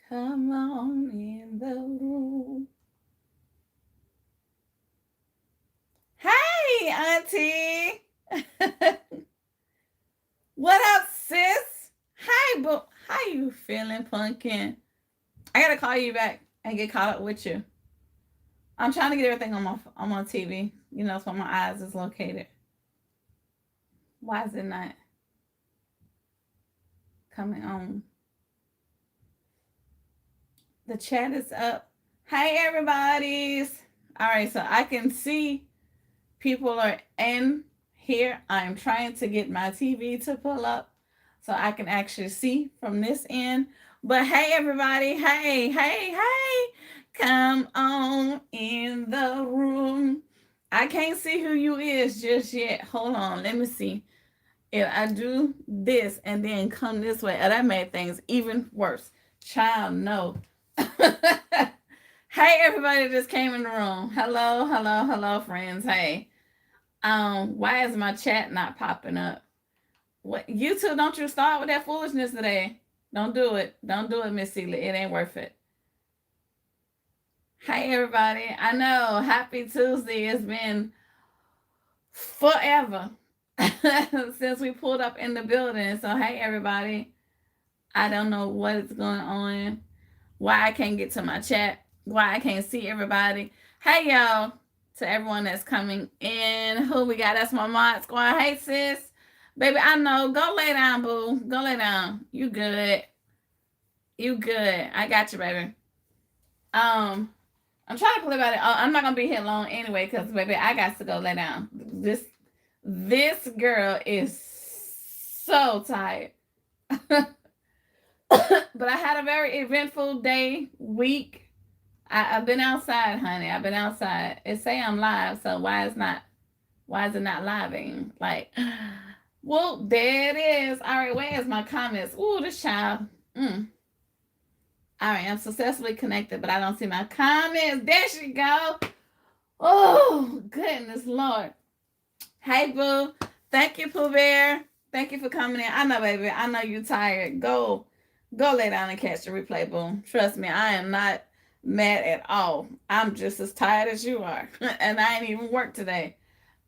Come on in the room. Hey, Auntie. What up, sis? Hi, boo. How you feeling, pumpkin? I gotta call you back and get caught up with you. I'm trying to get everything on my TV. You know, so my eyes is located. Why is it not coming on? The chat is up. Hey, everybody's. All right, so I can see people are in here. I'm trying to get my TV to pull up so I can actually see from this end. But hey, everybody. Hey, hey, hey. Come on in the room. I can't see who you is just yet. Hold on. Let me see. If I do this and then come this way, that made things even worse. Child, no. Hey, everybody that just came in the room. Hello, hello, hello, friends. Hey. Why is my chat not popping up? What, you two, don't you start with that foolishness today. Don't do it. Don't do it, Miss Celia. It ain't worth it. Hey, everybody. I know. Happy Tuesday. It's been forever since we pulled up in the building. So, hey, everybody. I don't know what is going on. Why I can't get to my chat. Why I can't see everybody. Hey, y'all. To everyone that's coming in. Who we got? That's my mod squad. Hey, sis. Baby, I know. Go lay down, boo. Go lay down. You good. You good. I got you, baby. Um, I'm trying to play about it. I'm not gonna be here long anyway, because baby, I got to go lay down. This girl is so tired. But I had a very eventful day, week. I've been outside, honey. I've been outside. It say I'm live, so why is it not living? Like, well, there it is. All right, where is my comments? Ooh, this child. All right, I'm successfully connected, but I don't see my comments. There she go. Oh, goodness Lord. Hey, boo. Thank you, Pooh Bear. Thank you for coming in. I know, baby. I know you're tired. Go lay down and catch the replay, boo. Trust me, I am not mad at all. I'm just as tired as you are. And I ain't even worked today.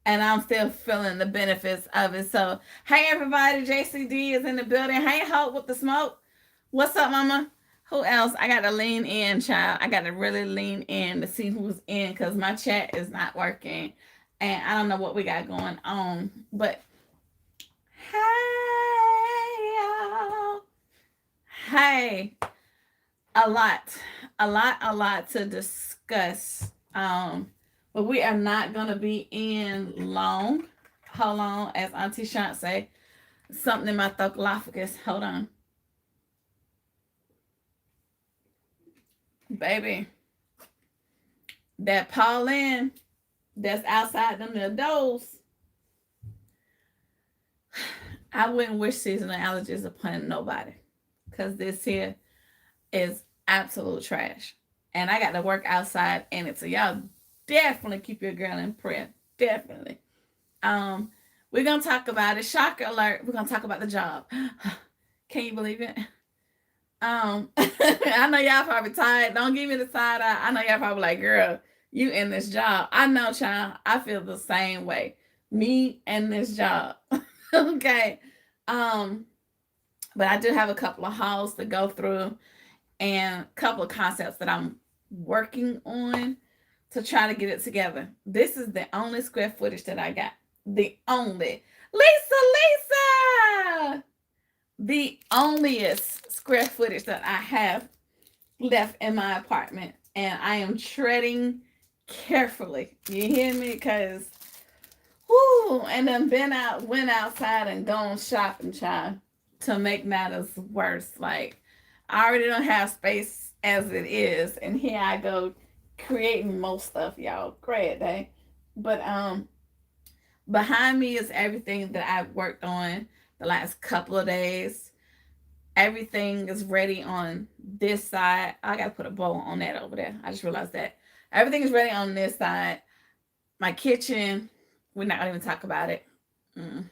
And I'm still feeling the benefits of it. So, hey, everybody. JCD is in the building. Hey, Hope with the smoke. What's up, mama? Who else? I got to lean in, child. I got to really lean in to see who's in because my chat is not working. And I don't know what we got going on. But hey, y'all. Hey, a lot to discuss. But we are not gonna be in long. Hold on, as Auntie Shant say, something in my throat. Hold on, baby. That Pauline that's outside them little doors. I wouldn't wish seasonal allergies upon nobody, cause this here is absolute trash. And I got to work outside in it. So y'all definitely keep your girl in prayer. Definitely. Um, we're gonna talk about it. Shocker alert. We're gonna talk about the job. Can you believe it? I know y'all probably tired. Don't give me the side eye. I know y'all probably like, girl, you in this job. I know, child. I feel the same way. Me and this job. Okay. Um, but I do have a couple of hauls to go through and a couple of concepts that I'm working on to try to get it together. This is the only square footage that I got. The only. Lisa! The onlyest square footage that I have left in my apartment. And I am treading carefully. You hear me? Because, whoo, and then went outside and gone shopping, child, to make matters worse. Like, I already don't have space as it is, and here I go creating more stuff, y'all. Great day. But behind me is everything that I've worked on the last couple of days. Everything is ready on this side. I gotta put a bow on that over there. I just realized that. Everything is ready on this side. My kitchen, we're not gonna even talk about it. Mm.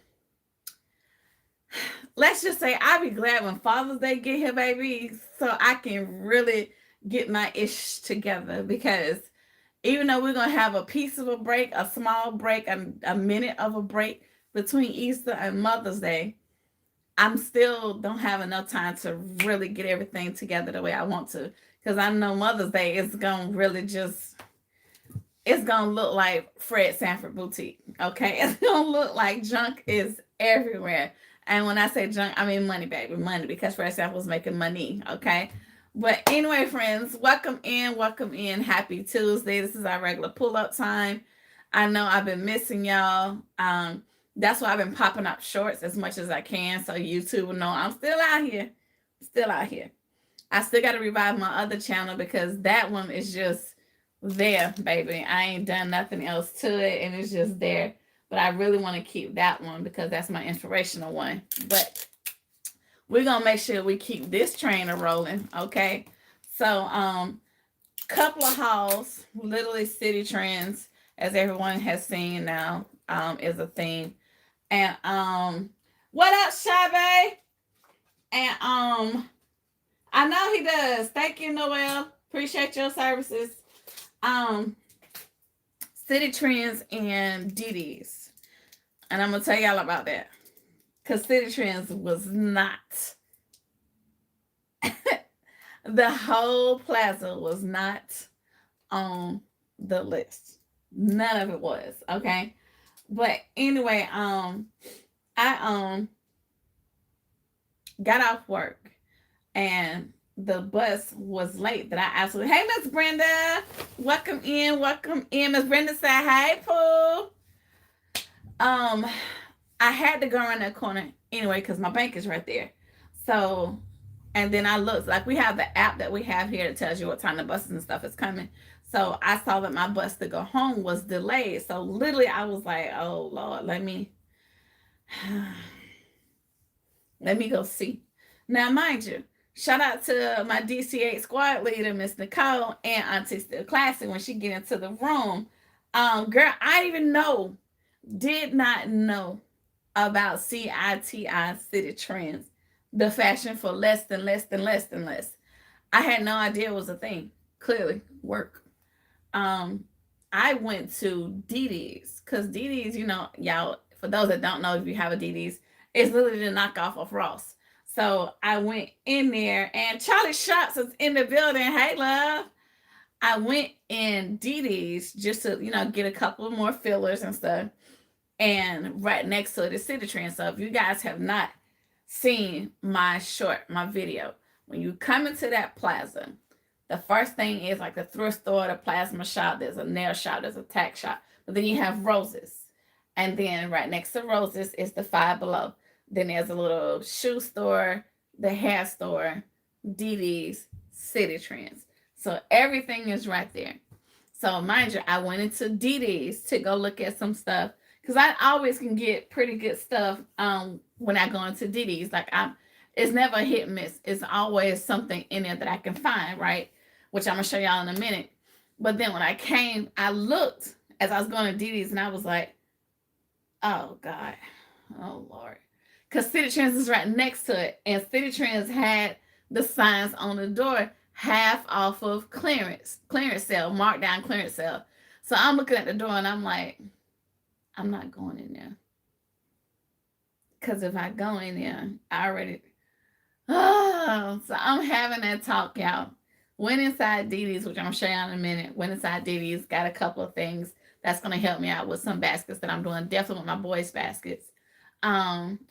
let's just say I'll be glad when Father's Day get here, baby, so I can really get my ish together. Because even though we're gonna have a piece of a break, a small break, a minute of a break between Easter and Mother's Day, I'm still don't have enough time to really get everything together the way I want to. Because I know Mother's Day is gonna really just, it's gonna look like Fred Sanford Boutique. Okay, it's gonna look like junk is everywhere. And when I say junk, I mean money, baby, money, because Fred Sanford was making money. Okay. But anyway, friends, welcome in, welcome in. Happy Tuesday. This is our regular pull-up time. I know I've been missing y'all. That's why I've been popping up shorts as much as I can, so YouTube will know I'm still out here. Still out here. I still got to revive my other channel because that one is just there, baby. I ain't done nothing else to it, and it's just there. But I really want to keep that one because that's my inspirational one. But we're gonna make sure we keep this train rolling, okay? So, couple of hauls, literally city trends, as everyone has seen now, is a theme. And what up, Shabby? And I know he does. Thank you, Noel. Appreciate your services. City trends and DDs. And I'm gonna tell y'all about that. Because City Trends was not, the whole plaza was not on the list. None of it was, okay? But anyway, I got off work and the bus was late that I absolutely, hey, Miss Brenda, welcome in, welcome in. Miss Brenda said, hey, Pooh. I had to go around that corner anyway because my bank is right there. So, and then I looked, like we have the app that we have here that tells you what time the buses and stuff is coming. So I saw that my bus to go home was delayed. So literally I was like, oh Lord, let me go see. Now, mind you, shout out to my DC8 squad leader, Miss Nicole, and Auntie Still Classy when she get into the room. Girl, I did not know about CITI City Trends, the fashion for less than less than less than less. I had no idea it was a thing. Clearly, work. I went to DD's because DD's, y'all, for those that don't know, if you have a DD's, it's literally the knockoff of Ross. So I went in there, and Charlie Shots is in the building. Hey, love. I went in DD's just to, get a couple of more fillers and stuff. And right next to it is City Trend. So if you guys have not seen my video, when you come into that plaza, the first thing is like the thrift store, the plasma shop, there's a nail shop, there's a tack shop. But then you have Roses. And then right next to Roses is the Five Below. Then there's a little shoe store, the hair store, DD's, City Trends. So everything is right there. So mind you, I went into DD's to go look at some stuff because I always can get pretty good stuff when I go into DD's. Like it's never a hit and miss. It's always something in there that I can find, right? Which I'm gonna show y'all in a minute. But then when I came, I looked as I was going to DD's and I was like, oh God, oh Lord. Because City Trends is right next to it. And City Trends had the signs on the door, half off of clearance sale, markdown clearance sale. So I'm looking at the door and I'm like, I'm not going in there. Because if I go in there, so I'm having that talk, y'all. Went inside DD's, which I'm going to show y'all in a minute. Went inside DD's, got a couple of things that's going to help me out with some baskets that I'm doing, definitely with my boys' baskets.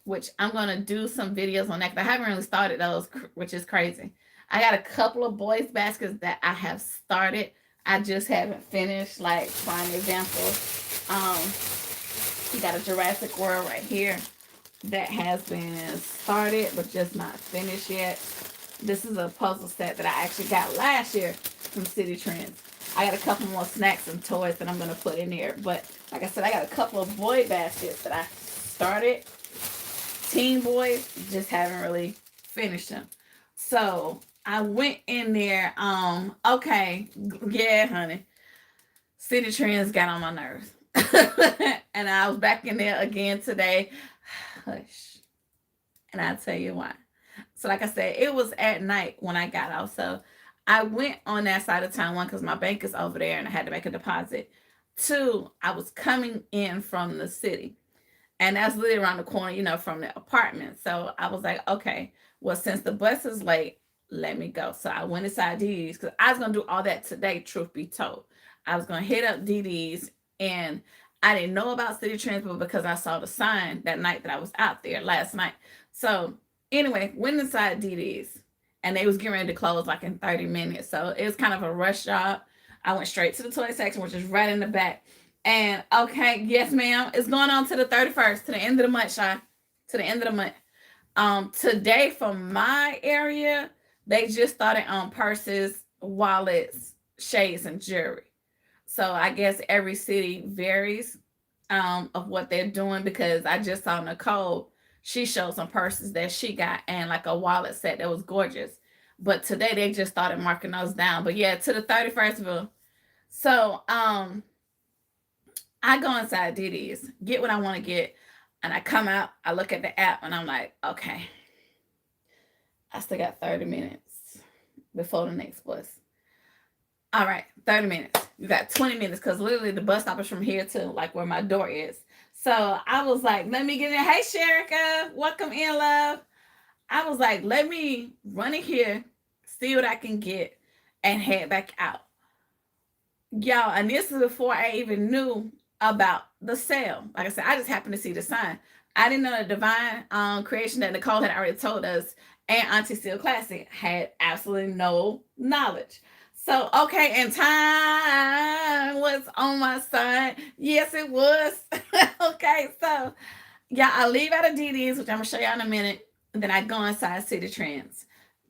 Which I'm going to do some videos on that because I haven't really started those, which is crazy. I got a couple of boys' baskets that I have started. I just haven't finished. Like, prime example, we got a Jurassic World right here that has been started but just not finished yet. This is a puzzle set that I actually got last year from City Trends. I got a couple more snacks and toys that I'm going to put in there. But like I said, I got a couple of boy baskets that I started. Teen boys, just haven't really finished them. So I went in there. Okay, yeah, honey. City Trends got on my nerves. And I was back in there again today. Hush. And I'll tell you why. So, like I said, it was at night when I got out. So, I went on that side of town, one, because my bank is over there and I had to make a deposit. Two, I was coming in from the city. And that's literally around the corner, from the apartment. So I was like, okay, well, since the bus is late, let me go. So I went inside DD's because I was gonna do all that today. Truth be told, I was gonna hit up DD's, and I didn't know about City Transport because I saw the sign that night that I was out there last night. So anyway, went inside DD's, and they was getting ready to close like in 30 minutes. So it was kind of a rush job. I went straight to the toy section, which is right in the back. And okay, yes, ma'am. It's going on to the 31st, to the end of the month, Shy. To the end of the month. Today from my area, they just started on purses, wallets, shades, and jewelry. So I guess every city varies of what they're doing, because I just saw Nicole. She showed some purses that she got and like a wallet set that was gorgeous. But today they just started marking those down. But yeah, to the 31st of it. So I go inside DD's, get what I want to get, and I come out, I look at the app, and I'm like, okay, I still got 30 minutes before the next bus. All right, 30 minutes. You got 20 minutes, because literally the bus stop is from here to like where my door is. So I was like, let me get in. Hey, Sherika, welcome in, love. I was like, let me run in here, see what I can get, and head back out. Y'all, and this is before I even knew about the sale. Like I said, I just happened to see the sign. I didn't know the Divine Creation that Nicole had already told us and Auntie Steel Classic had absolutely no knowledge. So, okay, and time was on my side. Yes, it was. Okay, so yeah, I leave out of DD's, which I'm gonna show y'all in a minute. And then I go inside City Trends.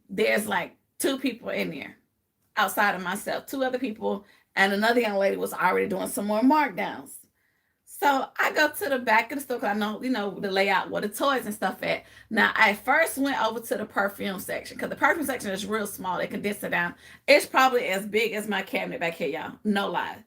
There's like two people in there outside of myself, two other people, and another young lady was already doing some more markdowns. So I go to the back of the store because I know, the layout where the toys and stuff at. Now, I first went over to the perfume section because the perfume section is real small. They condense it down. It's probably as big as my cabinet back here, y'all. No lie.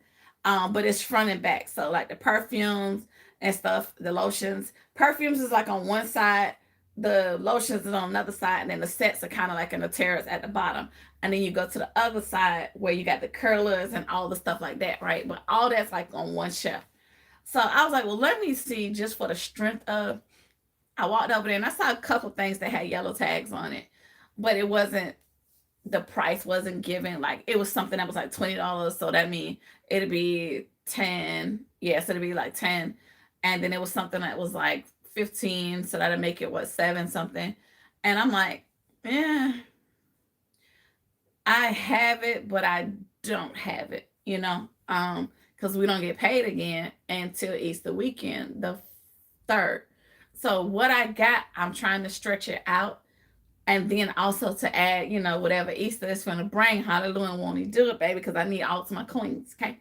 But it's front and back. So like the perfumes and stuff, the lotions. Perfumes is like on one side, the lotions is on another side, and then the sets are kind of like in the terrace at the bottom. And then you go to the other side where you got the curlers and all the stuff like that, right? But all that's like on one shelf. So I was like, well, let me see, just for the strength of. I walked over there and I saw a couple things that had yellow tags on it, but it wasn't, the price wasn't given. Like it was something that was like $20. So that means it'd be 10. Yes, it'd be like 10. And then it was something that was like 15. So that'd make it what, 7 something. And I'm like, yeah, I have it, but I don't have it, because we don't get paid again until Easter weekend, the 3rd. So what I got, I'm trying to stretch it out. And then also to add, whatever Easter is going to bring. Hallelujah, won't he do it, baby? Because I need all of my coins, okay?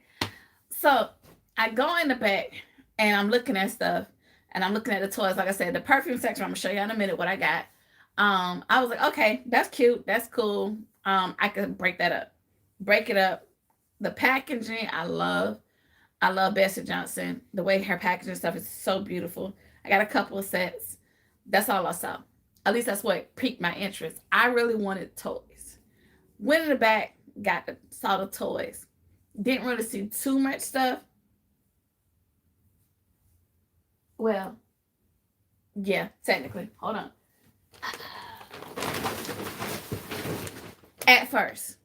So I go in the back and I'm looking at stuff. And I'm looking at the toys. Like I said, the perfume section, I'm going to show you in a minute what I got. I was like, okay, that's cute. That's cool. I could break that up. Break it up. The packaging, I love. I love Bessie Johnson. The way her packaging stuff is so beautiful. I got a couple of sets. That's all I saw. At least that's what piqued my interest. I really wanted toys. Went in the back, saw the toys. Didn't really see too much stuff. Well, yeah, technically. Hold on. At first.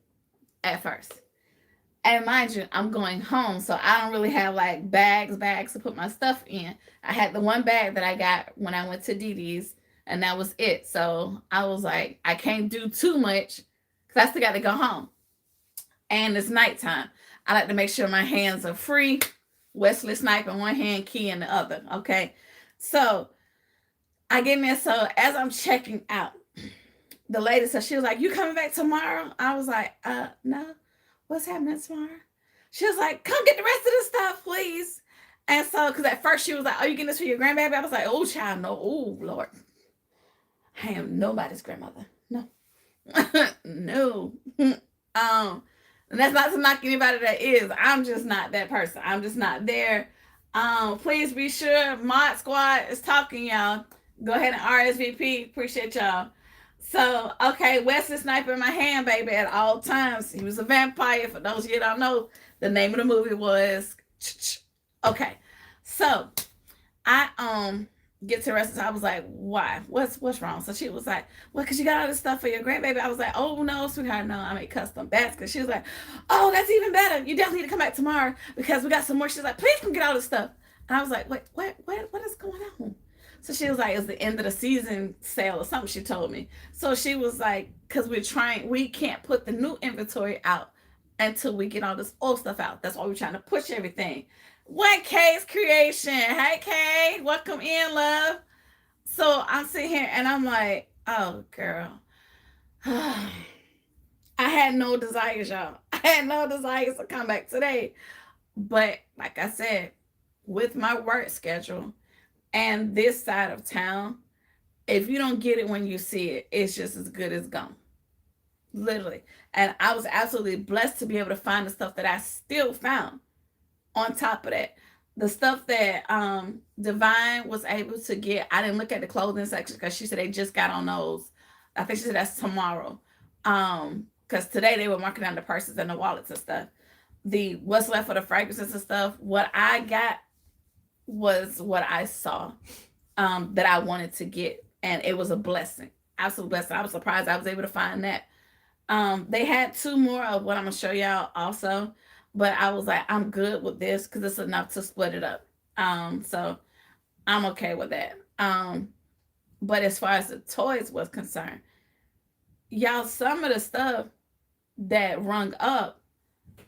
And mind you, I'm going home, so I don't really have like bags to put my stuff in. I had the one bag that I got when I went to DD's, and that was it. So I was like, I can't do too much because I still got to go home. And it's nighttime. I like to make sure my hands are free. Wesley Snipe in one hand, key in the other. Okay. So I get in there. So as I'm checking out, the lady said, she was like, you coming back tomorrow? I was like, no. What's happening tomorrow? She was like, come get the rest of the stuff, please. And so, because at first she was like, oh, you getting this for your grandbaby? I was like, oh, child, no. Oh, Lord. I am nobody's grandmother. No. No. And that's not to knock anybody that is. I'm just not that person. I'm just not there. Please be sure Mod Squad is talking, y'all. Go ahead and RSVP. Appreciate y'all. So, okay, Wesley Sniper in my hand, baby, at all times. He was a vampire. For those of you that don't know, the name of the movie was. Okay, so I get to the rest of the, I was like, why? What's wrong? So she was like, well, because you got all this stuff for your grandbaby. I was like, oh no, sweetheart, no, I make custom baskets. She was like, oh, that's even better. You definitely need to come back tomorrow because we got some more. She's like, please come get all this stuff. And I was like, wait, what is going on? So she was like, it's the end of the season sale or something, she told me. So she was like, because we can't put the new inventory out until we get all this old stuff out. That's why we're trying to push everything. What Kay's creation? Hey Kay, welcome in, love. So I'm sitting here and I'm like, oh girl. I had no desires, y'all. I had no desires to come back today. But like I said, with my work schedule and this side of town, if you don't get it when you see it, it's just as good as gone. Literally. And I was absolutely blessed to be able to find the stuff that I still found. On top of that, the stuff that Divine was able to get, I didn't look at the clothing section because she said they just got on those. I think she said that's tomorrow. Because today they were marking down the purses and the wallets and stuff. The what's left for the fragrances and stuff, what I got was what I saw that I wanted to get. And it was a blessing. Absolute blessing. I was surprised I was able to find that. They had two more of what I'm gonna show y'all also, but I was like, I'm good with this because it's enough to split it up. So I'm okay with that. But as far as the toys was concerned, y'all, some of the stuff that rung up,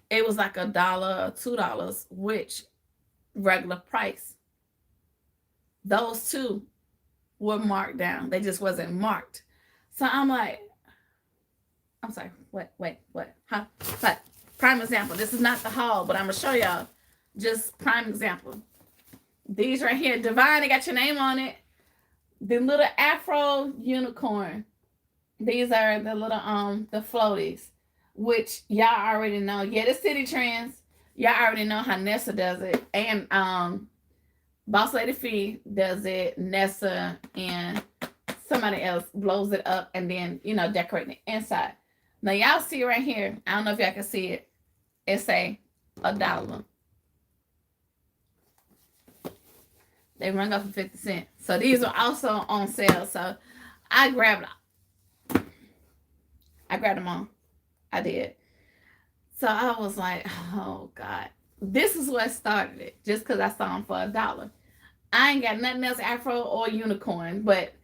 it was like $1 or $2, which regular price. Those two were marked down. They just wasn't marked. So I'm like, I'm sorry. What? Huh? But prime example. This is not the haul, but I'm gonna show y'all just prime example. These right here, Divine, they got your name on it. The little Afro unicorn. These are the little the floaties, which y'all already know. Yeah, the City Trends. Y'all already know how Nessa does it, and Boss Lady Fee does it. Nessa and somebody else blows it up and then decorate the inside. Now y'all see right here. I don't know if y'all can see it. It say $1. They rung up for 50 cents. So these are also on sale. So I grabbed them all. I did. So I was like, oh God. This is what started it. Just because I saw them for $1. I ain't got nothing else Afro or unicorn, but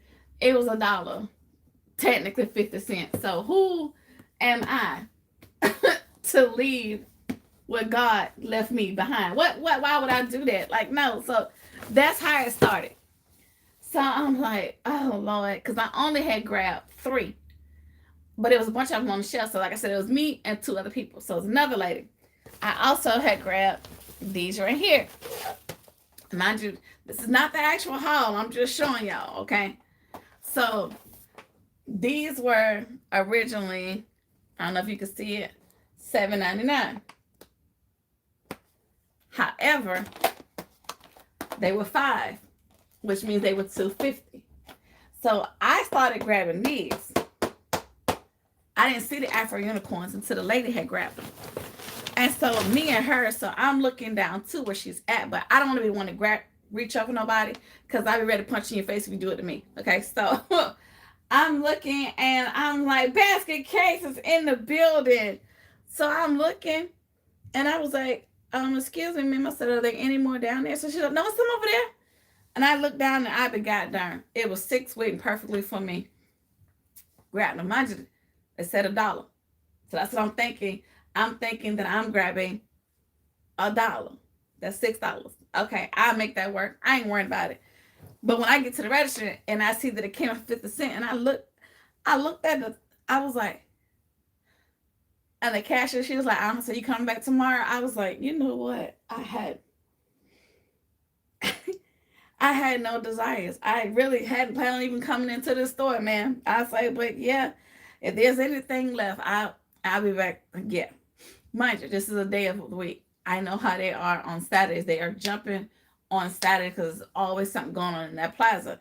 it was $1. Technically 50 cents. So who am I to leave what God left me behind? Why would I do that? Like, no. So that's how it started. So I'm like, oh Lord, because I only had grabbed 3. But it was a bunch of them on the shelf. So like I said, it was me and 2 other people. So it was another lady. I also had grabbed these right here. Mind you, this is not the actual haul. I'm just showing y'all, okay? So these were originally, I don't know if you can see it, $7.99. However, they were 5, which means they were $2.50. So I started grabbing these. I didn't see the Afro unicorns until the lady had grabbed them. And so me and her, so I'm looking down to where she's at, but I don't want to be one to reach up for nobody because I'll be ready to punch you in your face if you do it to me. Okay, so I'm looking and I'm like, basket case is in the building. So I'm looking and I was like, excuse me, ma'am. I said, are there any more down there? So she's like, no, some over there. And I looked down and I be goddamn. It was 6 waiting perfectly for me. Grabbed them. Mind you, they said $1. So that's what I'm thinking. I'm thinking that I'm grabbing $1. That's $6. Okay, I'll make that work. I ain't worried about it. But when I get to the register and I see that it came up 50 cents, and I looked at I was like, and the cashier, she was like, so you coming back tomorrow? I was like, you know what? I had no desires. I really hadn't planned on even coming into the store, man. I was like, but yeah, if there's anything left, I'll be back. Yeah. Mind you, this is a day of the week. I know how they are on Saturdays. They are jumping on Saturday because there's always something going on in that plaza.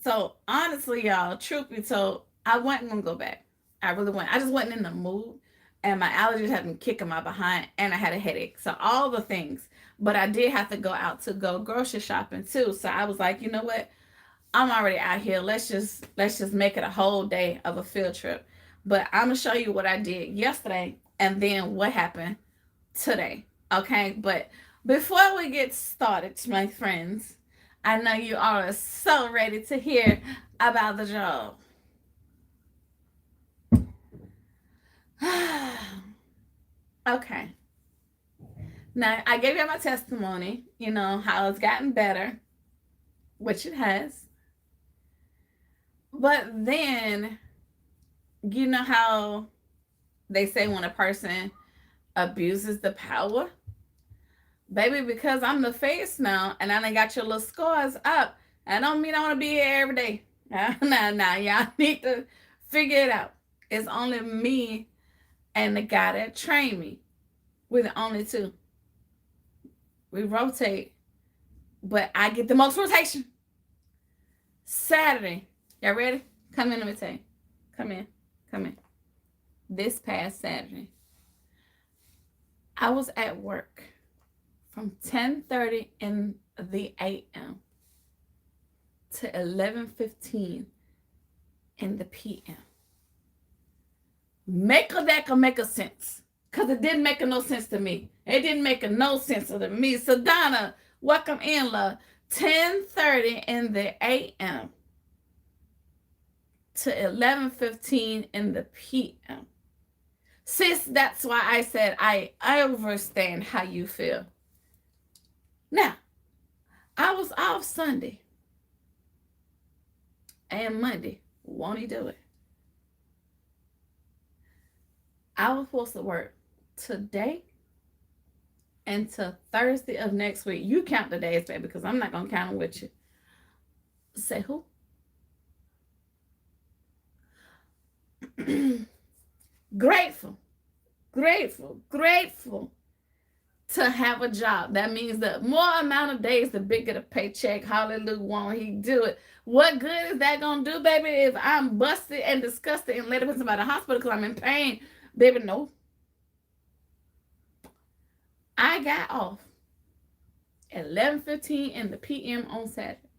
So honestly, y'all, truth be told, I wasn't gonna go back. I really wasn't. I just wasn't in the mood, and my allergies had been kicking my behind, and I had a headache. So all the things, but I did have to go out to go grocery shopping too. So I was like, you know what? I'm already out here. Let's just make it a whole day of a field trip. But I'm gonna show you what I did yesterday, and then what happened today. Okay, but before we get started, my friends, I know you all are so ready to hear about the job. Okay, now I gave you my testimony, how it's gotten better, which it has. But then, you know how they say when a person abuses the power? Baby, because I'm the face now and I done got your little scars up, I don't mean I want to be here every day. Nah, y'all need to figure it out. It's only me and the guy that trained me. We're the only two. We rotate, but I get the most rotation. Saturday. Y'all ready? Come in, let me tell you. Come in. Come in. This past Saturday, I was at work from 10:30 in the AM to 11:15 in the PM. Make a that can make a sense. Because it didn't make no sense to me. It didn't make no sense to me. So Donna, welcome in, love. 10:30 in the AM to 11:15 in the PM. Sis, that's why I said I understand how you feel. Now, I was off Sunday and Monday. Won't he do it? I was supposed to work today and to Thursday of next week. You count the days, baby, because I'm not going to count them with you. Say who? Grateful to have a job. That means the more amount of days, the bigger the paycheck. Hallelujah, won't he do it? What good is that gonna do, baby, if I'm busted and disgusted and later put somebody in the hospital because I'm in pain? Baby, no. I got off at 11:15 in the PM on Saturday.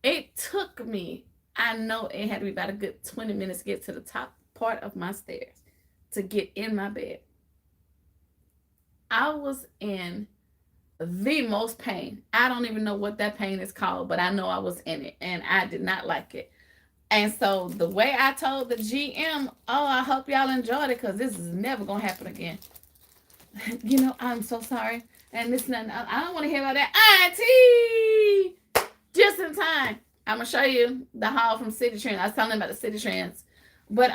It took me, I know it had to be about a good 20 minutes to get to the top part of my stairs to get in my bed. I was in the most pain. I don't even know what that pain is called, but I know I was in it and I did not like it. And so the way I told the GM, oh, I hope y'all enjoyed it because this is never going to happen again. I'm so sorry. And this, I don't want to hear about that. Auntie! Just in time. I'm going to show you the haul from City Trends. I was telling them about the City Trends. But,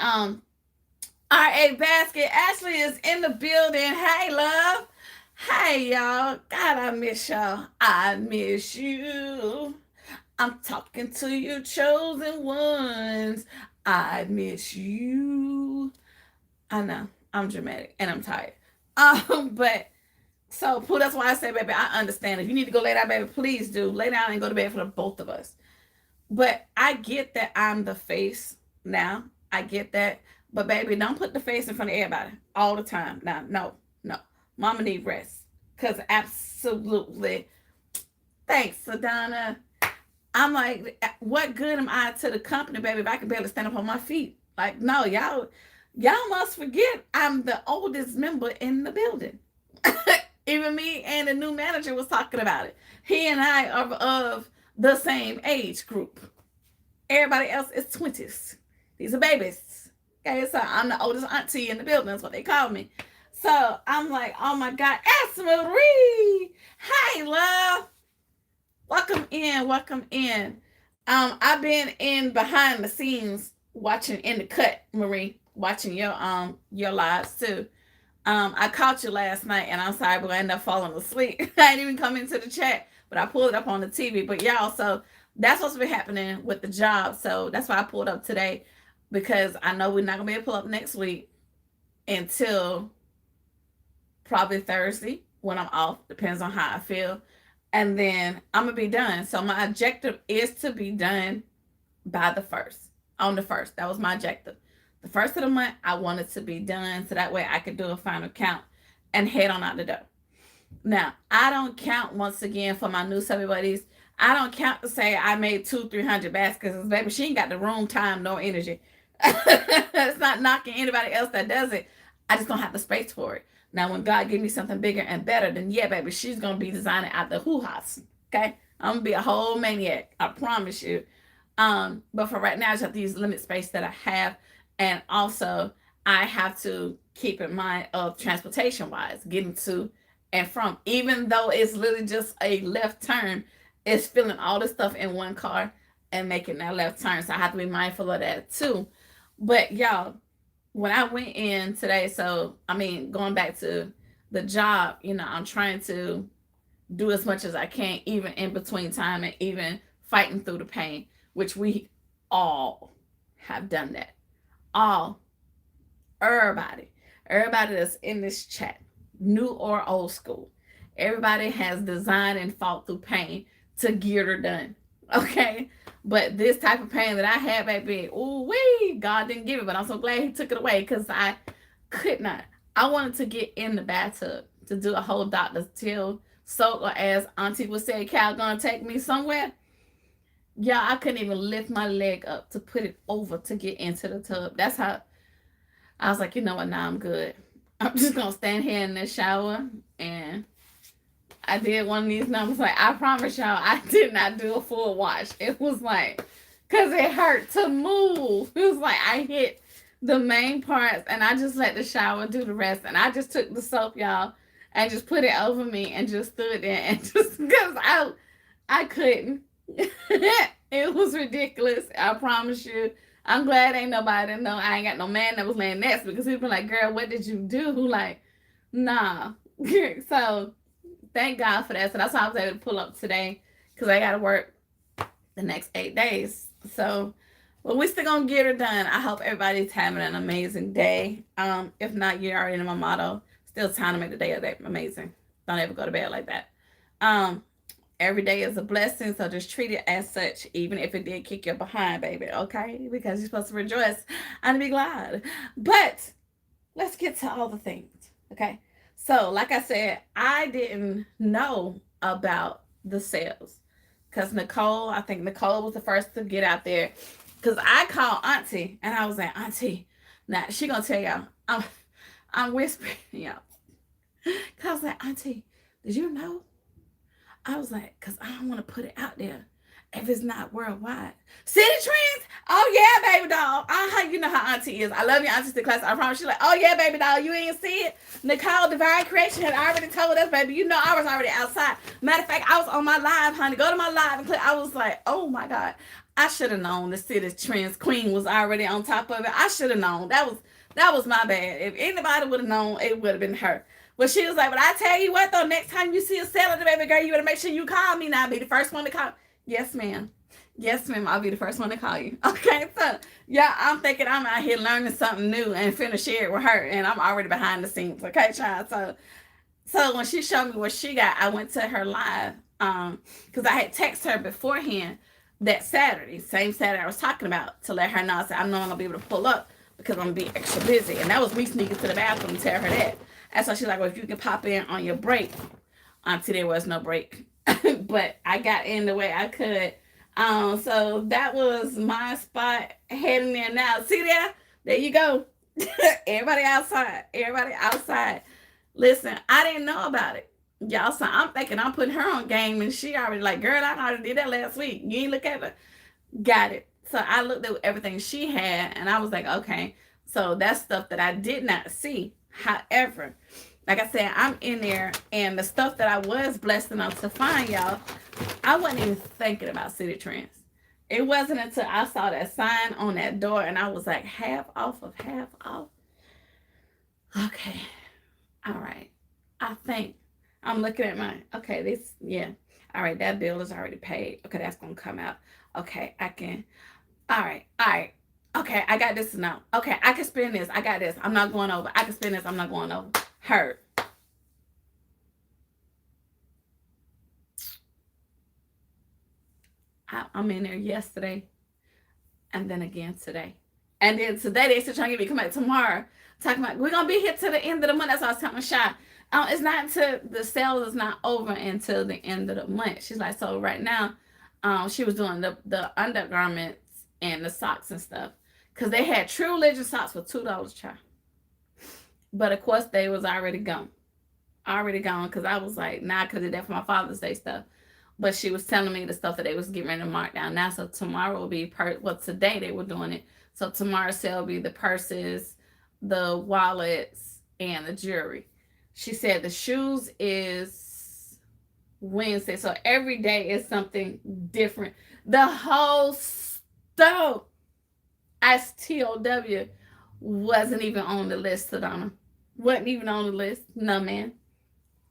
R.A. Basket, Ashley is in the building. Hey, love. Hey, y'all. God, I miss y'all. I miss you. I'm talking to you chosen ones. I miss you. I know. I'm dramatic and I'm tired. But so Pooh, that's why I say, baby, I understand. If you need to go lay down, baby, please do. Lay down and go to bed for the both of us. But I get that I'm the face now. I get that. But baby, don't put the face in front of everybody all the time. Now, no. Mama need rest. Because absolutely. Thanks, Sadonna. I'm like, what good am I to the company, baby, if I can barely stand up on my feet? Like, no, y'all must forget I'm the oldest member in the building. Even me and the new manager was talking about it. He and I are of the same age group. Everybody else is 20s. These are babies. Okay, so I'm the oldest auntie in the building. That's what they call me. So I'm like, oh my God, Marie. Hey, love. Welcome in. I've been in behind the scenes watching in the cut, Marie, watching your lives too. I caught you last night, and I'm sorry, but I ended up falling asleep. I didn't even come into the chat, but I pulled it up on the TV. But y'all, so that's what's been happening with the job. So that's why I pulled up today, because I know we're not gonna be able to pull up next week until probably Thursday when I'm off. Depends on how I feel. and then I'm gonna be done. So my objective is to be done by the first. On the first, that was my objective. The first of the month, I wanted to be done so that way I could do a final count and head on out the door. Now, I don't count once again for my new subby buddies. I don't count to say I made 200-300 baskets. Baby, she ain't got the room, time, nor energy. It's not knocking anybody else that does it. I just don't have the space for it. Now, when God give me something bigger and better, then yeah, baby, she's gonna be designing out the hoo-ha's. Okay, I'm gonna be a whole maniac. I promise you. But for right now, I just have to use the limited space that I have, and also I have to keep in mind of transportation wise, getting to and from. Even though it's literally just a left turn, it's filling all the stuff in one car and making that left turn. So I have to be mindful of that too. But y'all, when I went in today, so I mean, going back to the job, I'm trying to do as much as I can, even in between time and even fighting through the pain, which we all have done that. All, everybody that's in this chat, new or old school, everybody has designed and fought through pain to get her done. Okay? But this type of pain that I had, baby, ooh wee, God didn't give it, but I'm so glad He took it away because I could not. I wanted to get in the bathtub to do a whole doctor's till soak, or as Auntie would say, Cal gonna take me somewhere. Yeah, I couldn't even lift my leg up to put it over to get into the tub. That's how I was like, you know what, now I'm good. I'm just gonna stand here in the shower, and I did one of these numbers. Like, I promise y'all, I did not do a full wash. It was like, cause it hurt to move. It was like I hit the main parts, and I just let the shower do the rest. And I just took the soap, y'all, and just put it over me, and just stood there, and just cause I couldn't. It was ridiculous. I promise you. I'm glad ain't nobody know. I ain't got no man that was laying next, because he'd be like, girl, what did you do? Like, nah. So thank God for that. So that's why I was able to pull up today, because I got to work the next 8 days. So, well, we still gonna get her done. I hope everybody's having an amazing day. If not, you already know my motto. Still time to make the day of day amazing. Don't ever go to bed like that. Every day is a blessing, so just treat it as such, even if it did kick your behind, baby, okay? Because you're supposed to rejoice and be glad. But let's get to all the things, okay? So, like I said, I didn't know about the sales because I think Nicole was the first to get out there, because I called Auntie, and I was like, Auntie, now she gonna tell y'all, I'm whispering, y'all. Because I was like, Auntie, did you know? I was like, because I don't want to put it out there if it's not worldwide. City Trends? Oh, yeah, baby doll. You know how Auntie is. I love you, Auntie, to class. I promise. She's like, oh, yeah, baby doll. You ain't see it? Nicole, Divine Creation, had already told us, baby. You know I was already outside. Matter of fact, I was on my live, honey. Go to my live and click. I was like, oh, my God. I should have known the City Trends Queen was already on top of it. I should have known. That was my bad. If anybody would have known, it would have been her. But she was like, but I tell you what, though, next time you see a seller, baby girl, you better make sure you call me now. I'll be the first one to call. Yes, ma'am. Yes, ma'am. I'll be the first one to call you. Okay, so, yeah, I'm thinking I'm out here learning something new and finna share it with her, and I'm already behind the scenes. Okay, child? So when she showed me what she got, I went to her live, because I had texted her beforehand that Saturday, same Saturday I was talking about, to let her know. I said, I know I'm going to be able to pull up because I'm going to be extra busy. And that was me sneaking to the bathroom to tell her that. And so she's like, well, if you can pop in on your break. Auntie, there was no break. But I got in the way I could. So that was my spot heading there now. See there? There you go. Everybody outside. Listen, I didn't know about it. Y'all, so I'm thinking I'm putting her on game, and she already like, girl, I already did that last week. You ain't look at it. Got it. So I looked at everything she had, and I was like, okay. So that's stuff that I did not see. However, like I said, I'm in there, and the stuff that I was blessed enough to find, y'all, I wasn't even thinking about City Trends. It wasn't until I saw that sign on that door, and I was like, half off of half off. Okay. All right. I think I'm looking at mine. Okay, this, yeah. All right, that bill is already paid. Okay, that's going to come out. Okay, I can. All right. Okay, I got this now. Okay, I can spend this. I got this. I'm not going over. I can spend this. I'm not going over. Heard. I'm in there yesterday and then again today. And then today they still trying to get me to come back tomorrow. Talking about we're gonna be here till the end of the month. That's what I was telling Shy. It's not until the sales is not over until the end of the month. She's like, so right now, she was doing the undergarments and the socks and stuff. Cause they had True Religion socks for $2, child. But of course they was already gone. Already gone. Cause I was like, nah, I could have did that for my Father's Day stuff. But she was telling me the stuff that they was getting ready to mark down now. So tomorrow will be today they were doing it. So tomorrow's sale will be the purses, the wallets, and the jewelry. She said the shoes is Wednesday. So every day is something different. The whole store, STOW, wasn't even on the list, Sedona. Wasn't even on the list. No, man.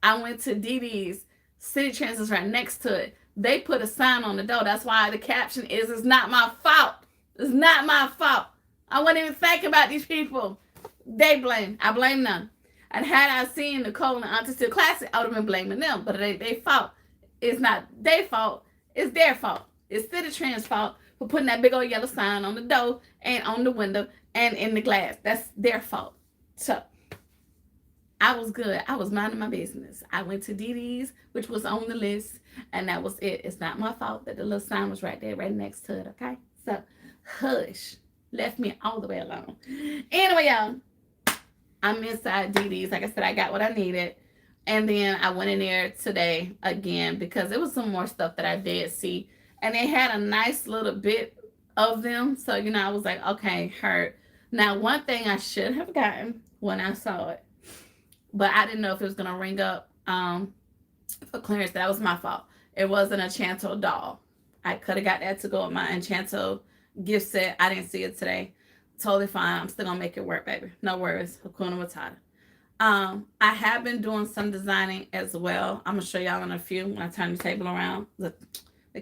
I went to DD's. City Trends is right next to it. They put a sign on the door. That's why the caption is, it's not my fault. It's not my fault. I wasn't even thinking about these people. They blame. I blame them. And had I seen Nicole and Auntie Still Classic, I would have been blaming them. But it ain't their fault. It's not their fault. It's their fault. It's City Trends' fault for putting that big old yellow sign on the door and on the window and in the glass. That's their fault. So I was good. I was minding my business. I went to DD's, which was on the list, and that was it. It's not my fault that the little sign was right there, right next to it, okay? So, hush. Left me all the way alone. Anyway, y'all, I'm inside DD's. Like I said, I got what I needed. And then I went in there today again because there was some more stuff that I did see. And they had a nice little bit of them. So, I was like, okay, heard. Now, one thing I should have gotten when I saw it, but I didn't know if it was going to ring up for clearance. That was my fault. It wasn't a Enchanto doll. I could have got that to go with my Enchanto gift set. I didn't see it today. Totally fine. I'm still going to make it work, baby. No worries. Hakuna Matata. I have been doing some designing as well. I'm going to show y'all in a few when I turn the table around, the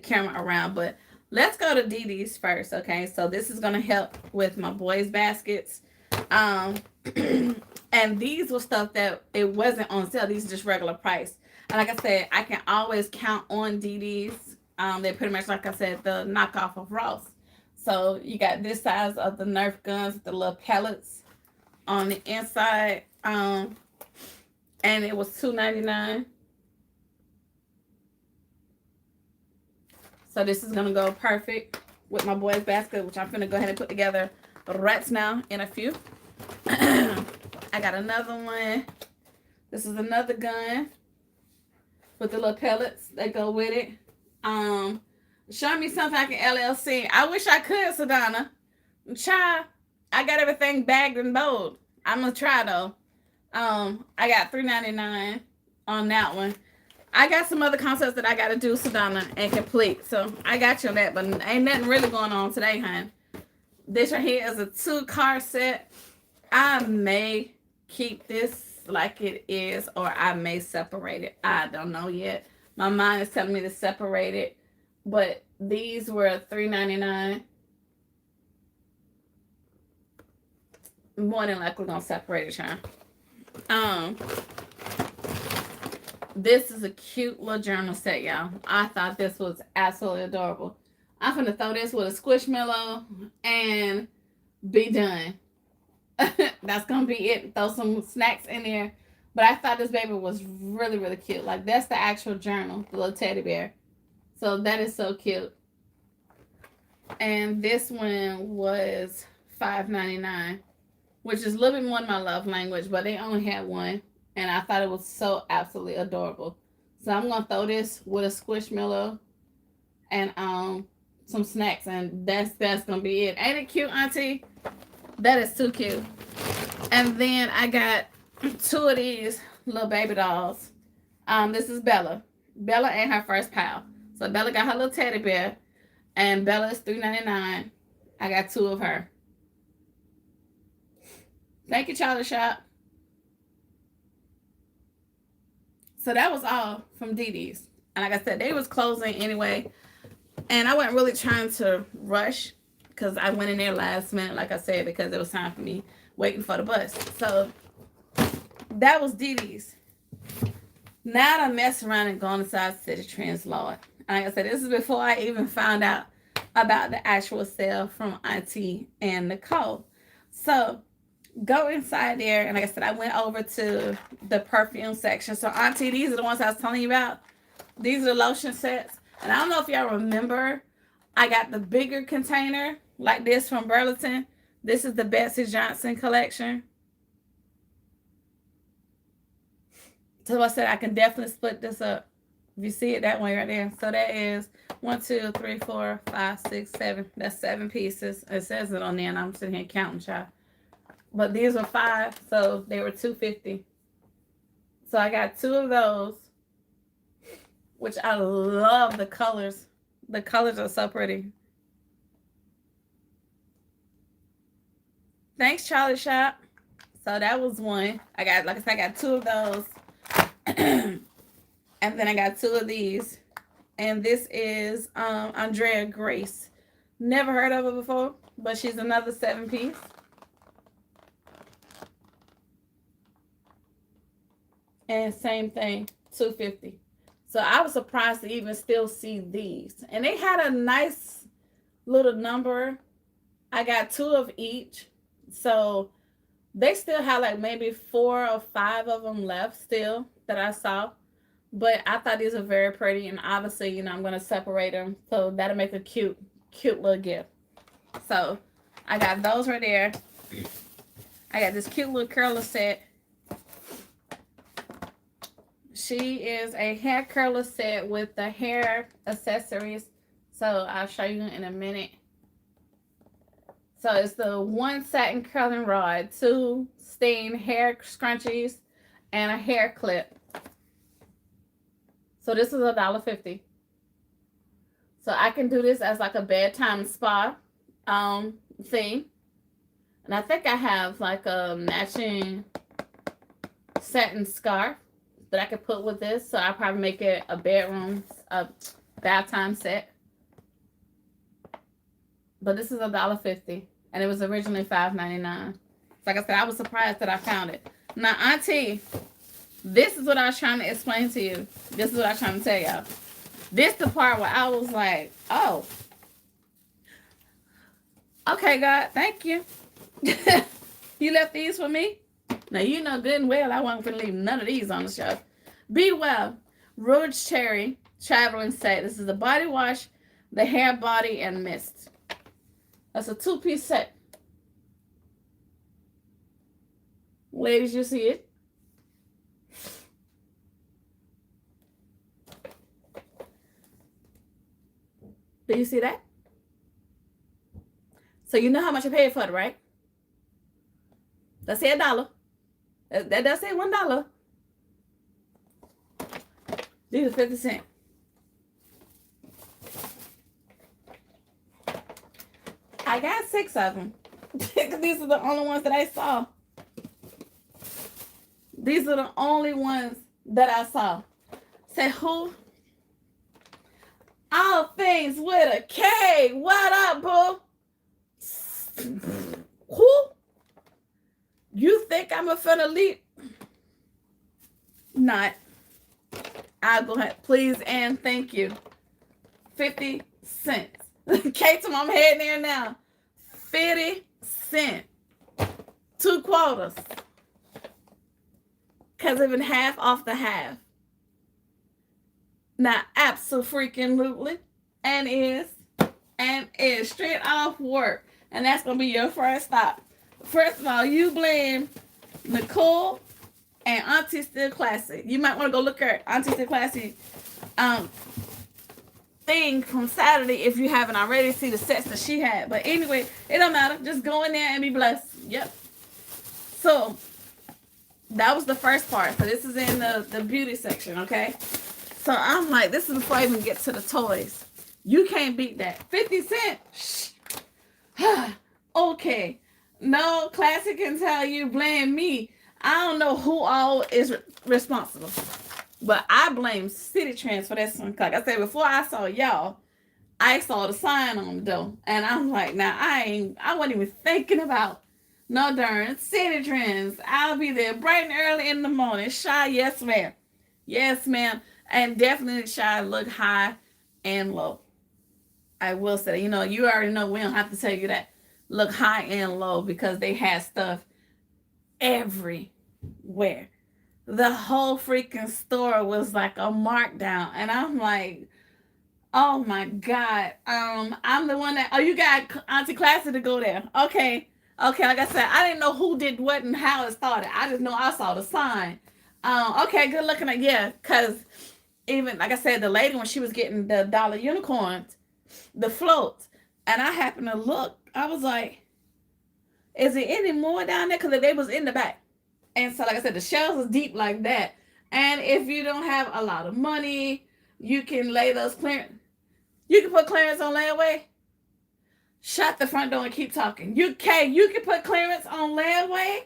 camera around. But let's go to DD's first, okay? So this is going to help with my boys' baskets. And these were stuff that it wasn't on sale. These are just regular price. And like I said, I can always count on DD's. They're pretty much, like I said, the knockoff of Ross. So you got this size of the Nerf guns with the little pellets on the inside. And it was $2.99. So this is going to go perfect with my boys' basket, which I'm going to go ahead and put together right now in a few. I got another one. This is another gun with the little pellets that go with it. Show me something like an LLC. I wish I could, Sedona. Child, I got everything bagged and bold. I'm gonna try though. I got $3.99 on that one. I got some other concepts that I gotta do, Sedona, and complete. So I got you on that, but ain't nothing really going on today, hon. This right here is a 2-card set. I may keep this like it is, or I may separate it. I don't know yet. My mind is telling me to separate it, but these were $3.99. More than likely, we're gonna separate it, child. This is a cute little journal set, y'all. I thought this was absolutely adorable. I'm gonna throw this with a squishmallow and be done. That's gonna be it. Throw some snacks in there. But I thought this baby was really, really cute. Like, that's the actual journal, the little teddy bear. So that is so cute. And this one was $5.99, which is a little bit more than my love language, but they only had one. And I thought it was so absolutely adorable. So I'm gonna throw this with a squishmallow and some snacks, and that's gonna be it. Ain't it cute, Auntie? That is too cute. And then I got 2 of these little baby dolls. This is Bella. Bella and her first pal. So Bella got her little teddy bear, and Bella is $3.99. I got 2 of her. Thank you, Charlie Shop. So that was all from DD's. And like I said, they was closing anyway. And I wasn't really trying to rush because I went in there last minute, like I said, because it was time for me waiting for the bus. So that was DD's. Now I mess around and go inside City Trends, Lord. Like I said, this is before I even found out about the actual sale from Auntie and Nicole. So go inside there, and like I said, I went over to the perfume section. So Auntie, these are the ones I was telling you about. These are the lotion sets. And I don't know if y'all remember, I got the bigger container like this from Burlington. This is the Betsy Johnson collection. So I said I can definitely split this up. If you see it that way right there. So that is 1, 2, 3, 4, 5, 6, 7. That's 7 pieces. It says it on there, and I'm sitting here counting, child. But these were 5, so they were $2.50. So I got 2 of those, which I love the colors. The colors are so pretty. Thanks, Charlie Shop. So that was one. I got, like I said, I got 2 of those. And then I got 2 of these. And this is Andrea Grace. Never heard of her before, but she's another 7-piece. And same thing, $2.50. So I was surprised to even still see these. And they had a nice little number. I got 2 of each. So they still have like maybe 4 or 5 of them left still that I saw. But I thought these were very pretty. And obviously, you know, I'm going to separate them. So that'll make a cute little gift. So I got those right there. I got this cute little curler set. She is a hair curler set with the hair accessories. So I'll show you in a minute. So it's the 1 satin curling rod, 2 steam hair scrunchies, and a hair clip. So this is $1.50. So I can do this as like a bedtime spa theme. And I think I have like a matching satin scarf that I could put with this. So I'll probably make it a bath time set. But this is $1.50. And it was originally $5.99. Like I said, I was surprised that I found it. Now, Auntie, this is what I was trying to explain to you. This is what I was trying to tell y'all. This the part where I was like, oh. Okay, God, thank you. You left these for me? Now, you know good and well I wasn't going to leave none of these on the shelf. Be Well, Rouge Cherry Traveling Set. This is the body wash, the hair, body, and mist. That's a 2-piece set. Ladies, you see it? Do you see that? So you know how much I paid for it, right? Let's say $1. That does say $1. These are 50 cents. I got 6 of them. These are the only ones that I saw. These are the only ones that I saw. Say who? All things with a K. What up, boo? Who? You think I'm a finna leap? Not. I'll go ahead. Please and thank you. 50 cents. Kate, I'm heading there now. 50 cents. 2 quarters. Because it's been half off the half. Now, absolutely. And is straight off work. And that's going to be your first stop. First of all, you blame Nicole and Auntie Still Classy. You might want to go look at Auntie Still Classy thing from Saturday if you haven't already seen the sets that she had. But anyway, it don't matter. Just go in there and be blessed. Yep. So that was the first part. So this is in the beauty section, okay? So I'm like, this is before I even get to the toys. You can't beat that. 50 cents? Okay. No, Classic can tell you, blame me. I don't know who all is responsible. But I blame City Trends for that one. Like I said, before I saw y'all, I saw the sign on the door. And I'm like, now I wasn't even thinking about no darn City Trends. I'll be there bright and early in the morning. Shy, yes, ma'am. Yes, ma'am. And definitely Shy look high and low. I will say, you already know we don't have to tell you that. Look high and low because they had stuff everywhere. The whole freaking store was like a markdown. And I'm like, oh my God. I'm the one that, oh, you got Auntie Classy to go there. Okay. Okay. Like I said, I didn't know who did what and how it started. I just know I saw the sign. Okay. Good looking at, yeah. Cause even, like I said, the lady, when she was getting the dollar unicorns, the floats, and I happened to look, I was like, is there any more down there? Cause they was in the back. And so, like I said, the shelves is deep like that. And if you don't have a lot of money, you can lay those clearance. You can put clearance on layaway. Shut the front door and keep talking. You can put clearance on layaway.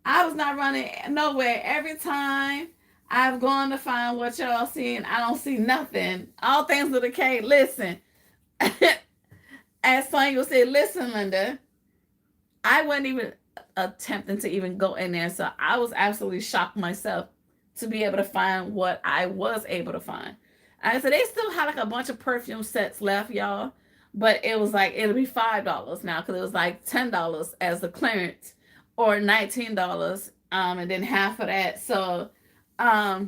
I was not running nowhere. Every time I've gone to find what y'all seeing, I don't see nothing. All things with a K. Listen. As Sonya will say, listen, Linda, I wasn't even attempting to even go in there. So I was absolutely shocked myself to be able to find what I was able to find. And so they still had like a bunch of perfume sets left, y'all. But it was like, it'll be $5 now because it was like $10 as the clearance or $19. And then half of that. So I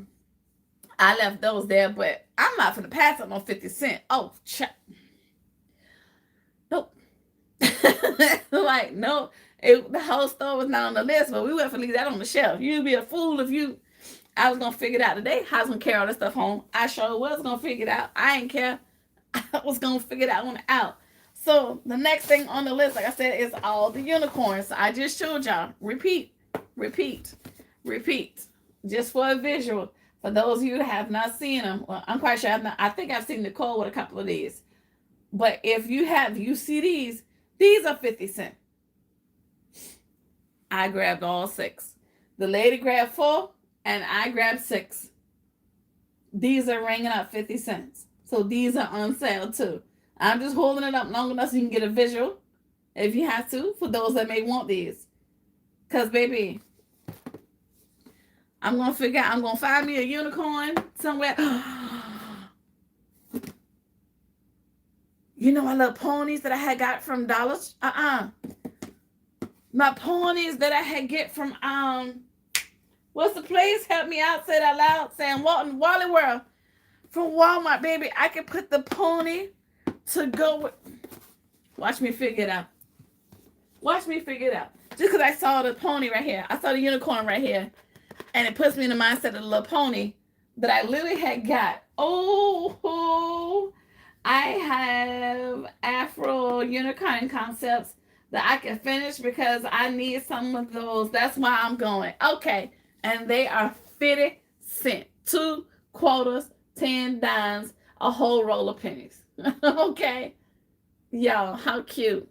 left those there, but I'm not going to pass up on 50 cents. Oh, nope. Like, no. The whole store was not on the list, but we went for leave that on the shelf. You'd be a fool if I was going to figure it out today. I was going to carry all this stuff home. I sure was going to figure it out. I ain't care. I was going to figure that one out. So the next thing on the list, like I said, is all the unicorns. I just showed y'all. Repeat. Just for a visual. For those of you who have not seen them, well, I'm quite sure I think I've seen Nicole with a couple of these. But if you see these are 50 cents. I grabbed all 6. The lady grabbed 4, and I grabbed 6. These are ringing up 50 cents. So these are on sale too. I'm just holding it up long enough so you can get a visual, if you have to, for those that may want these. Because, baby, I'm going to find me a unicorn somewhere. You know my little ponies that I had got from Dollars? My ponies that I had get from, what's the place? Help me out, say it out loud. Sam Walton, Wally World. From Walmart, baby. I can put the pony to go with. Watch me figure it out. Just because I saw the pony right here. I saw the unicorn right here. And it puts me in the mindset of the little pony that I literally had got. Oh, I have Afro unicorn concepts that I can finish because I need some of those. That's why I'm going. Okay. And they are 50 cents. 2 quarters, 10 dimes, a whole roll of pennies. Okay. Y'all, how cute.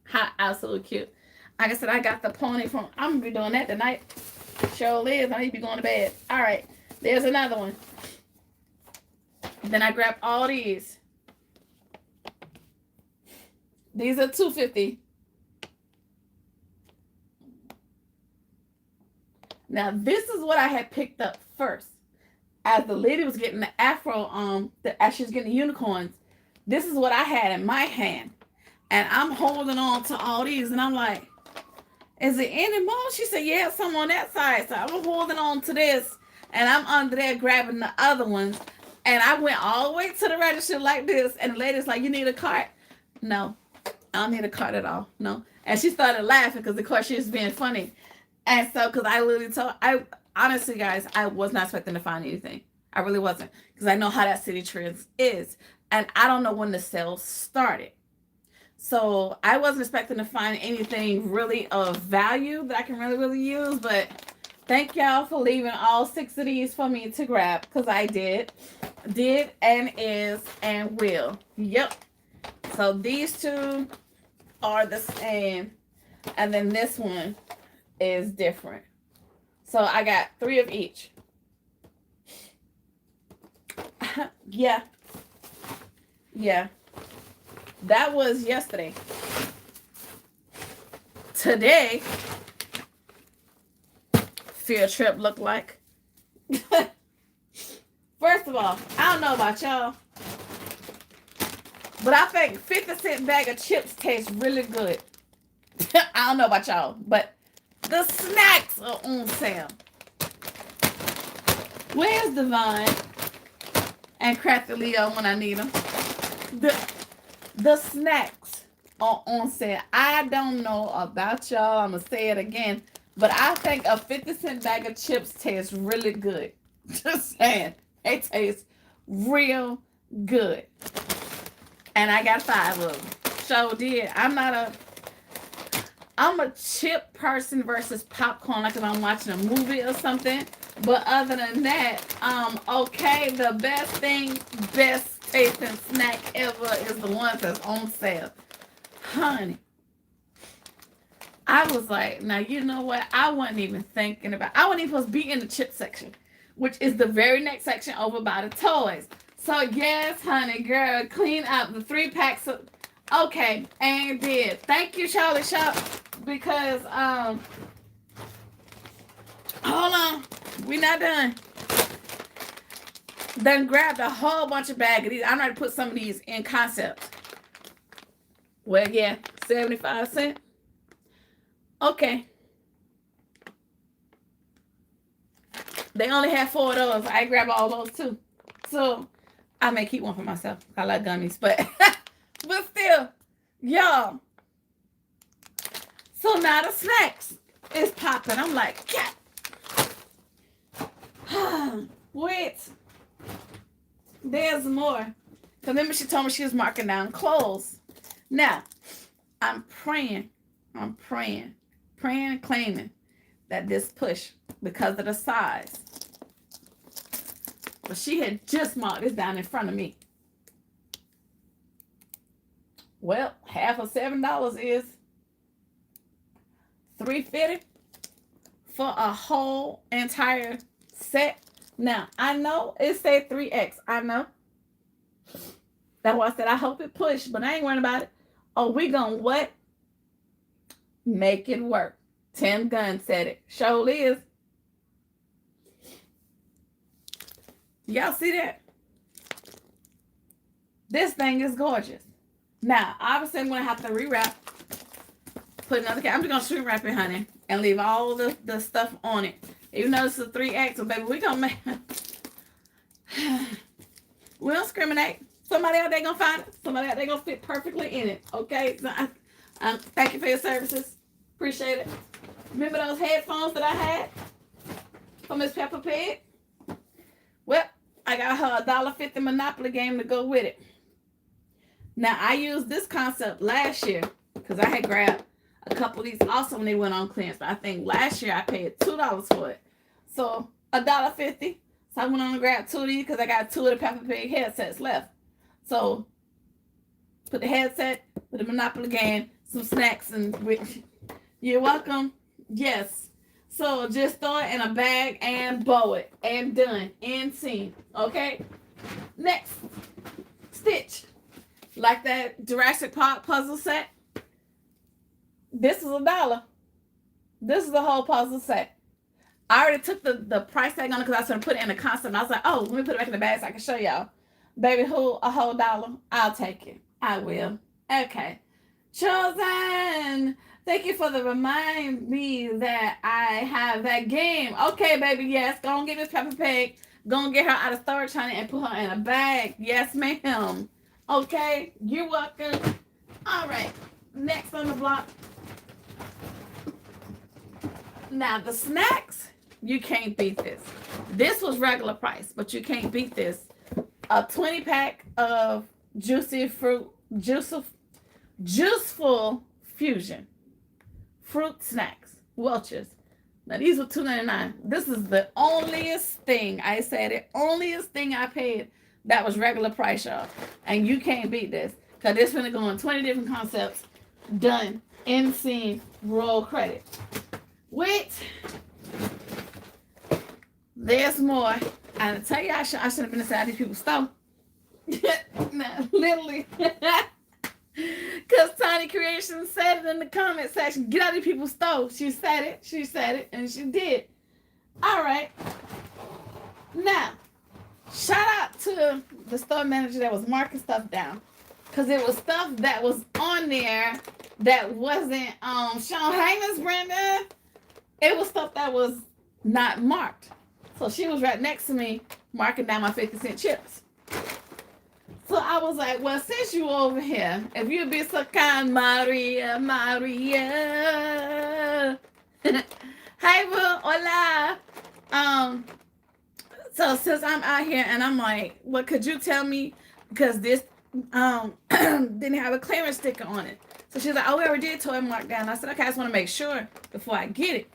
How absolutely cute. Like I said, I got the pony from, I'm going to be doing that tonight. Sure is. I need to be going to bed. All right. There's another one. Then I grabbed all these. These are $2.50. Now, this is what I had picked up first. As the lady was getting the Afro, as she was getting the unicorns, this is what I had in my hand. And I'm holding on to all these. And I'm like, is there any more? She said, yeah, some on that side. So I'm holding on to this. And I'm under there grabbing the other ones. And I went all the way to the register like this. And the lady's like, you need a cart? No, I don't need a cart at all. No. And she started laughing because, of course, she was being funny. And so, because I literally honestly, guys, I was not expecting to find anything. I really wasn't. Because I know how that City Trends is. And I don't know when the sale started. So, I wasn't expecting to find anything really of value that I can really use. But thank y'all for leaving all 6 of these for me to grab. Because I did. Did and is and will. Yep. So, these 2 are the same. And then this one is different. So I got 3 of each. Yeah. That was yesterday. Today, field trip looked like. First of all, I don't know about y'all, But I think 50-cent bag of chips tastes really good. I don't know about y'all, but the snacks are on sale. Where's Devon and Crafty Leo when I need them? The snacks are on sale. I don't know about y'all. I'm going to say it again. But I think a 50-cent bag of chips tastes really good. Just saying. It tastes real good. And I got 5 of them. So did. I'm a chip person versus popcorn, like if I'm watching a movie or something. But other than that, okay, the best tasting snack ever is the ones that's on sale. Honey, I was like, now you know what? I wasn't even thinking about, I wasn't even supposed to be in the chip section, which is the very next section over by the toys. So yes, honey, girl, clean up the 3 packs of, okay, and did. Thank you, Charlie Shop, because, hold on, we not done. Then grabbed a whole bunch of bags of these. I'm going to put some of these in concepts. Well, yeah, 75 cents. Okay. They only have 4 of those. I grab all those too. So I may keep one for myself. I like gummies, but but still, y'all. So now the snacks is popping. I'm like, cat. Wait. There's more. Because remember she told me she was marking down clothes. Now, I'm praying and claiming that this push, because of the size. But she had just marked this down in front of me. Well, half of $7 is $3.50 for a whole entire set. Now, I know it said 3X. I know. That's why I said I hope it push, but I ain't worrying about it. Oh, we gonna what? Make it work. Tim Gunn said it. Show is. Y'all see that? This thing is gorgeous. Now, obviously, I'm gonna have to rewrap. Put another cap. I'm just gonna shrink wrap it, honey, and leave all the stuff on it. Even though this is a 3X, so baby, we gonna make. We don't discriminate. Somebody out there gonna find it. Somebody out there gonna fit perfectly in it. Okay. So thank you for your services. Appreciate it. Remember those headphones that I had from Miss Peppa Pig? Well, I got her $1.50 Monopoly game to go with it. Now I used this concept last year because I had grabbed a couple of these also when they went on clearance. But I think last year I paid $2 for it. So $1.50. So I went on and grabbed 2 of these because I got 2 of the Peppa Pig headsets left. So put the headset with the Monopoly game, some snacks, and which you're welcome. Yes. So just throw it in a bag and bow it. And done. And seen. Okay? Next. Stitch. Like that Jurassic Park puzzle set. This is $1. This is the whole puzzle set. I already took the price tag on it because I was going to put it in the concept. And I was like, oh, let me put it back in the bag so I can show y'all. Baby, a whole $1? I'll take it. I will. Okay. Chosen. Thank you for the remind me that I have that game. Okay, baby, yes. Go and get Miss Peppa Pig. Go and get her out of storage, honey, and put her in a bag. Yes, ma'am. Okay, you're welcome. All right. Next on the block. Now, the snacks, you can't beat this. This was regular price, but you can't beat this. A 20-pack of Juiceful Fusion fruit snacks, Welch's. Now these were $2.99. This is the onlyest thing I said. The onlyest thing I paid that was regular price, y'all. And you can't beat this because this gonna go on 20 different concepts. Done. End scene. Roll credit. Wait. There's more. And I tell you, I should have been inside these people's store. No, literally. Because Tiny Creations said it in the comment section. Get out of these people's store. She said it, and she did. All right. Now, shout out to the store manager that was marking stuff down. Because it was stuff that was on there that wasn't Sean Hayman's, Brenda. It was stuff that was not marked. So she was right next to me marking down my 50-cent chips. So I was like, well, since you over here, if you'd be so kind, Maria. Hey, boo, hola. So since I'm out here and I'm like, well, could you tell me, because this didn't have a clearance sticker on it. So she's like, oh, we already did toy mark down. I said, okay, I just want to make sure before I get it.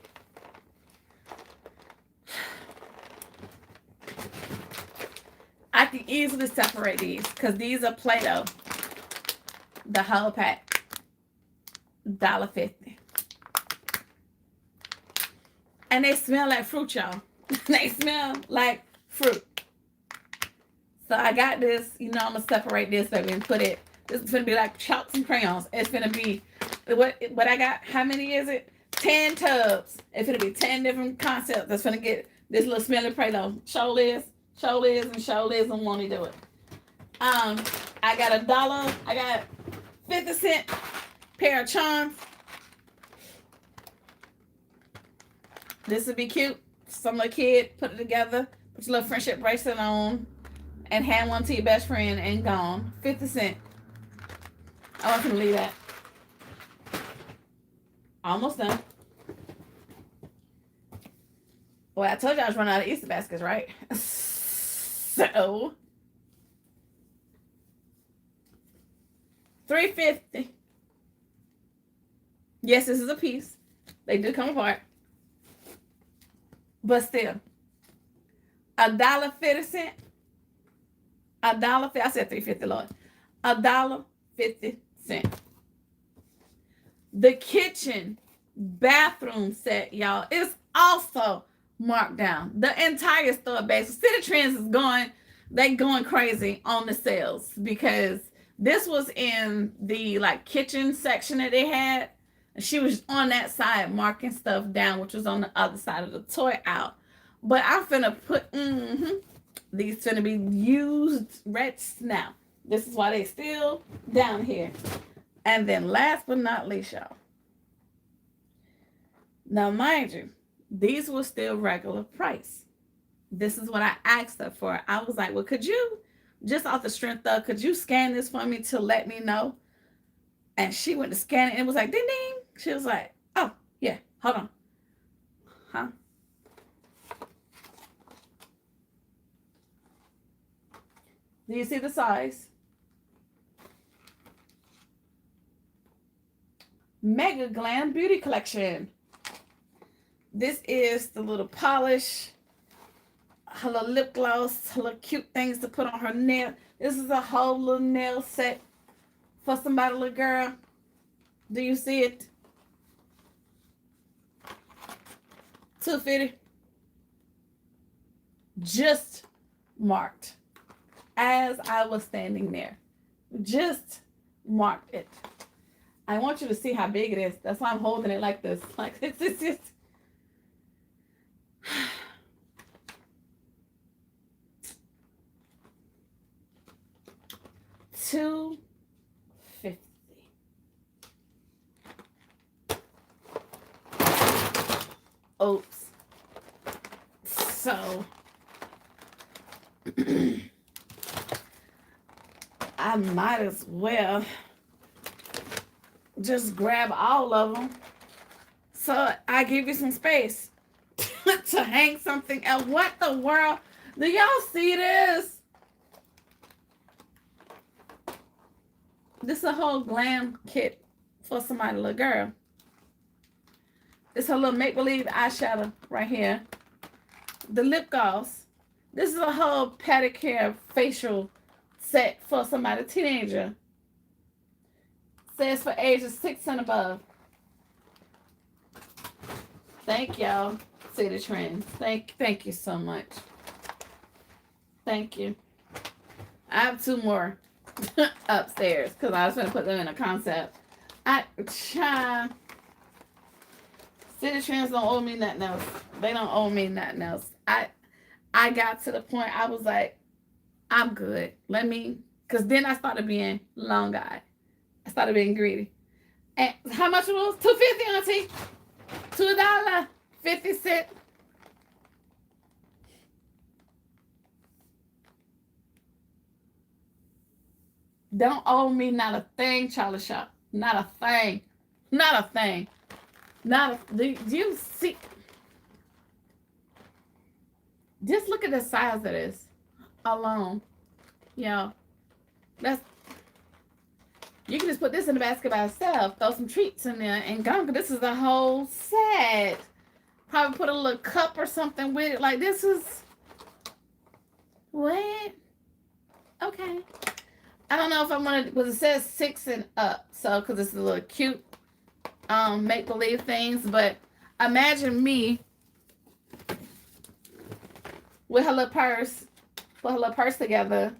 I can easily separate these because these are Play-Doh. The whole pack, $1.50. And they smell like fruit, y'all. They smell like fruit. So I got this, I'm going to separate this, baby, and put it, this is going to be like chalks and crayons. It's going to be, what I got, how many is it? 10 tubs. It's going to be 10 different concepts that's going to get this little smelly Play-Doh. Show this, and won't he do it. I got $1, I got 50-cent pair of charms. This would be cute. Some little kid, put it together, put your little friendship bracelet on, and hand one to your best friend and gone. 50 cents. I want you to leave that. Almost done. Well, I told you I was running out of Easter baskets, right? So $3.50. Yes, this is a piece. They do come apart. But still, $1.50. $1.50. I said $3.50, Lord. $1.50. The kitchen bathroom set, y'all, is also marked down. The entire store base. City Trends is going crazy on the sales because this was in the kitchen section that they had. And she was on that side marking stuff down, which was on the other side of the toy aisle. But I'm finna put, these finna be used reds now. This is why they still down here. And then last but not least, y'all. Now, mind you, these were still regular price. This is what I asked her for. I was like, well, could you, just off the strength of, could you scan this for me to let me know? And she went to scan it and it was like, ding, ding. She was like, oh, yeah, hold on. Huh? Do you see the size? Mega Glam Beauty Collection. This is the little polish, her little lip gloss, her little cute things to put on her nail. This is a whole little nail set for somebody, little girl. Do you see it? $2.50. Just marked as I was standing there. Just marked it. I want you to see how big it is. That's why I'm holding it like this. Like this is just. $2.50. Oops. So I might as well just grab all of them. So I give you some space to hang something else. What the world? Do y'all see this? This is a whole glam kit for somebody, little girl. It's a little make-believe eyeshadow right here. The lip gloss. This is a whole pedicure facial set for somebody, teenager. Says for ages 6 and above. Thank y'all, City Trends. Thank you so much. Thank you. I have 2 more upstairs because I was going to put them in a concept. City Trends don't owe me nothing else. They don't owe me nothing else. I got to the point I was like, I'm good. Let me Because then I started being long-eyed. I started being greedy. And how much it was? $2.50, auntie. $2.50. Don't owe me not a thing, Charlie Shop. Not a thing. Not a thing. Not a, do you see? Just look at the size of this alone. You know, that's, you can just put this in the basket by itself, throw some treats in there, and go. This is a whole set. Probably put a little cup or something with it. Like, this is, what? Okay. I don't know if I'm gonna, because it says 6 and up, so because it's a little cute make believe things, but imagine me with her little purse, put her little purse together,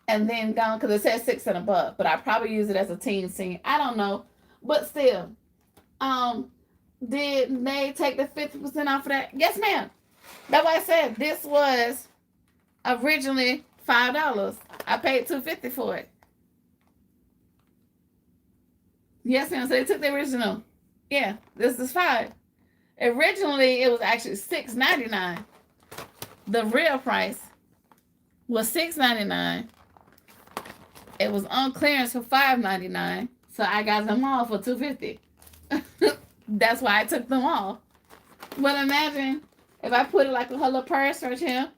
and then gone, because it says 6 and above, but I probably use it as a teen scene. I don't know, but still, did they take the 50% off of that? Yes, ma'am. That's why I said this was originally $5. I paid $2.50 for it. Yes, ma'am. So they took the original. Yeah, this is $5. Originally, it was actually $6.99. The real price was $6.99. It was on clearance for $5.99. So I got them all for $2.50. That's why I took them all. But imagine if I put it like a little purse right here.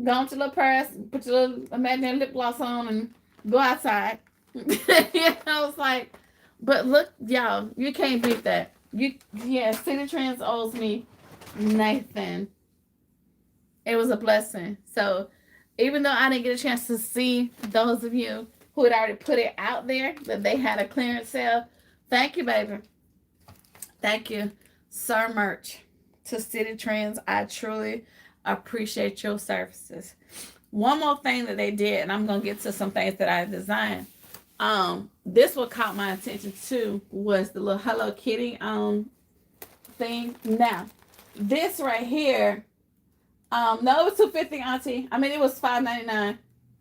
Go into the purse, put your little imaginary lip gloss on, and go outside. You know, it's like, but look, y'all, you can't beat that. City Trends owes me nothing. It was a blessing. So even though I didn't get a chance to see those of you who had already put it out there that they had a clearance sale, thank you, baby. Thank you so much to City Trends. I truly appreciate your services. One more thing that they did, and I'm gonna get to some things that I designed. This what caught my attention too was the little Hello Kitty thing. Now, this right here, no, it was $2.50, auntie. I mean, it was $5.99.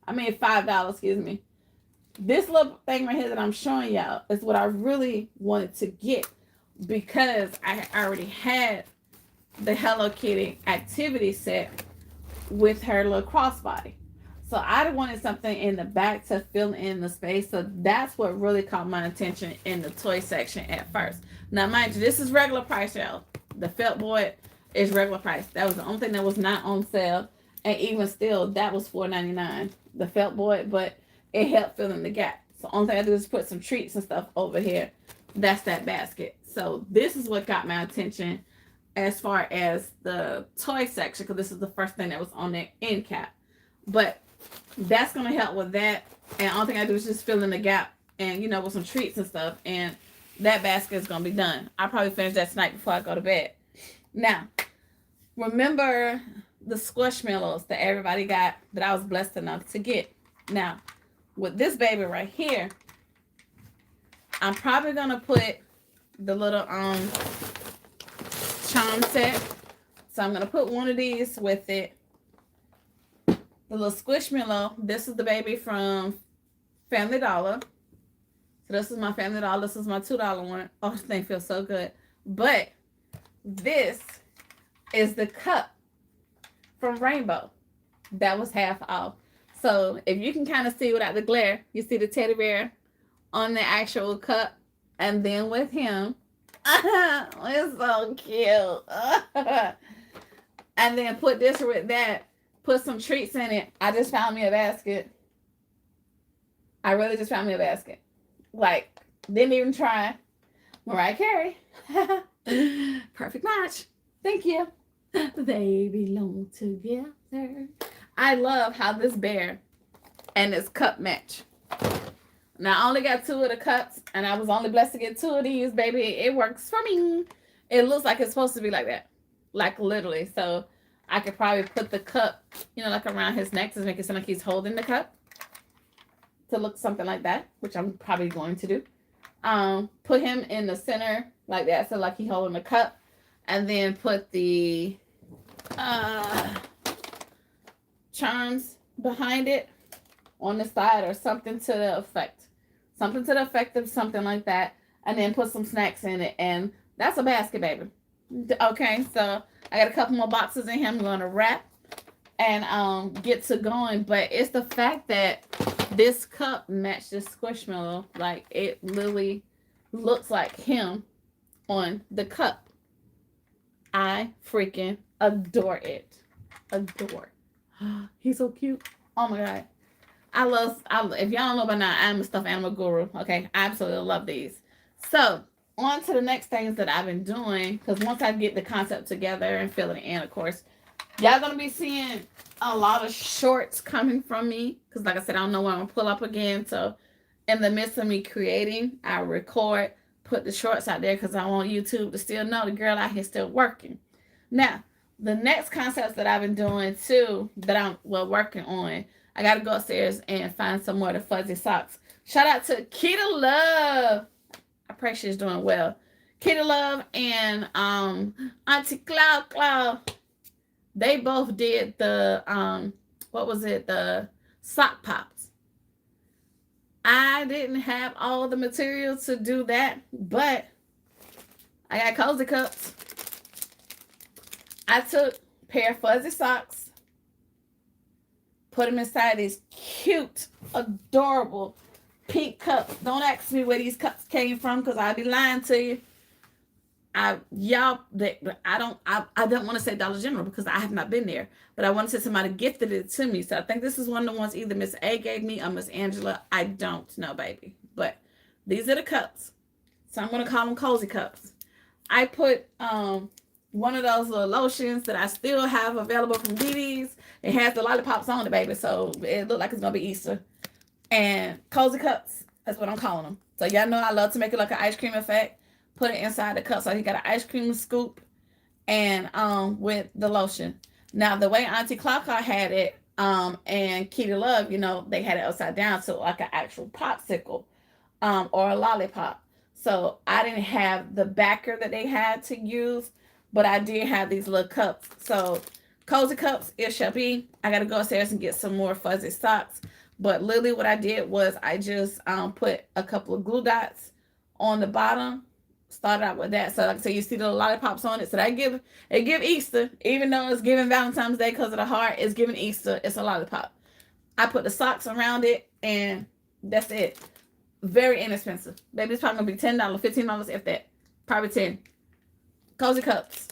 I mean, $5, excuse me. This little thing right here that I'm showing y'all is what I really wanted to get because I already had the Hello Kitty activity set with her little crossbody. So I wanted something in the back to fill in the space. So that's what really caught my attention in the toy section at first. Now, mind you, this is regular price, y'all. The felt board is regular price. That was the only thing that was not on sale. And even still, that was $4.99. The felt board, but it helped fill in the gap. So the only thing I do is put some treats and stuff over here. That's that basket. So this is what got my attention as far as the toy section, because this is the first thing that was on their end cap. But that's going to help with that. And all thing I do is just fill in the gap and, you know, with some treats and stuff. And that basket is going to be done. I'll probably finish that tonight before I go to bed. Now, remember the squishmallows that everybody got that I was blessed enough to get. Now, with this baby right here, I'm probably going to put the little charm set. So I'm going to put one of these with it. The little squishmallow. This is the baby from Family Dollar. So this is my Family Dollar. This is my $2 one. Oh, this thing feels so good. But this is the cup from Rainbow. That was half off. So if you can kind of see without the glare, you see the teddy bear on the actual cup. And then with him, it's so cute. And then put this with that. Put some treats in it. I just found me a basket. I really just found me a basket. Like, didn't even try. Mariah Carey. Perfect match. Thank you. They belong together. I love how this bear and this cup match. Now, I only got 2 of the cups, and I was only blessed to get 2 of these, baby. It works for me. It looks like it's supposed to be like that. Like, literally. So, I could probably put the cup, you know, like around his neck to make it sound like he's holding the cup. To look something like that, which I'm probably going to do. Put him in the center like that, so like he's holding the cup. And then put the charms behind it. on the side or something to the effect. Something to the effect of something like that. And then put some snacks in it. And that's a basket, baby. Okay, so I got a couple more boxes in here. I'm going to wrap and get to going. But it's the fact that this cup matched this Squishmallow. Like, it literally looks like him on the cup. I freaking adore it. Adore. He's so cute. Oh my god. If y'all don't know by now, I'm a stuffed animal guru. Okay, I absolutely love these. So, on to the next things that I've been doing. Because once I get the concept together and fill it in, of course, y'all gonna be seeing a lot of shorts coming from me. Because, like I said, I don't know when I'm gonna pull up again. So, in the midst of me creating, I record, put the shorts out there because I want YouTube to still know the girl out here still working. Now, the next concepts that I've been doing too, that I'm working on, I gotta go upstairs and find some more of the fuzzy socks. Shout out to Keita Love. I pray she's doing well. Keita Love and Auntie Cloud. They both did the what was it? The sock pops. I didn't have all the material to do that, but I got cozy cups. I took a pair of fuzzy socks, put them inside these cute, adorable pink cups. Don't ask me where these cups came from because I'll be lying to you. I don't want to say Dollar General because I have not been there, but I want to say somebody gifted it to me. So I think this is one of the ones either Miss A gave me or Miss Angela. I don't know, baby. But these are the cups. So I'm going to call them cozy cups. I put one of those little lotions that I still have available from DD's. It has the lollipops on it, baby. So it looked like it's going to be Easter. And cozy cups. That's what I'm calling them. So y'all know I love to make it like an ice cream effect. Put it inside the cup. So he got an ice cream scoop and with the lotion. Now the way Auntie Cloud had it and Keita Love, you know, they had it upside down so like an actual popsicle or a lollipop. So I didn't have the backer that they had to use, but I did have these little cups. So cozy cups, it shall be. I got to go upstairs and get some more fuzzy socks. But literally what I did was I just put a couple of glue dots on the bottom. Started out with that. So like I said, you see the lollipops on it. So that give Easter. Even though it's giving Valentine's Day because of the heart, it's giving Easter. It's a lollipop. I put the socks around it and that's it. Very inexpensive. Baby, it's probably going to be $10, $15 if that. Probably 10. Cozy cups.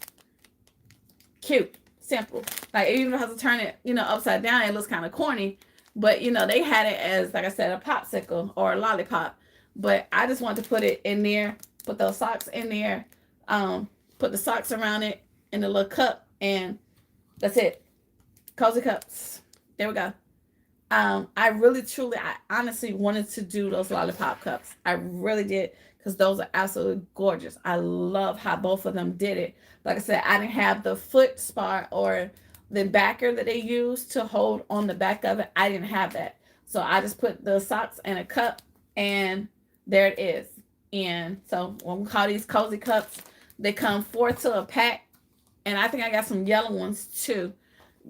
Cute. Simple. Like even if I have to turn it, you know, upside down, it looks kind of corny. But, you know, they had it as, like I said, a popsicle or a lollipop. But I just wanted to put it in there. Put those socks in there. Put the socks around it in the little cup. And that's it. Cozy cups. There we go. I honestly wanted to do those lollipop cups. I really did. Because those are absolutely gorgeous. I love how both of them did it. Like I said, I didn't have the foot spot or the backer that they used to hold on the back of it. I didn't have that. So I just put the socks in a cup and there it is. And so when we call these cozy cups, they come 4 to a pack. And I think I got some yellow ones too.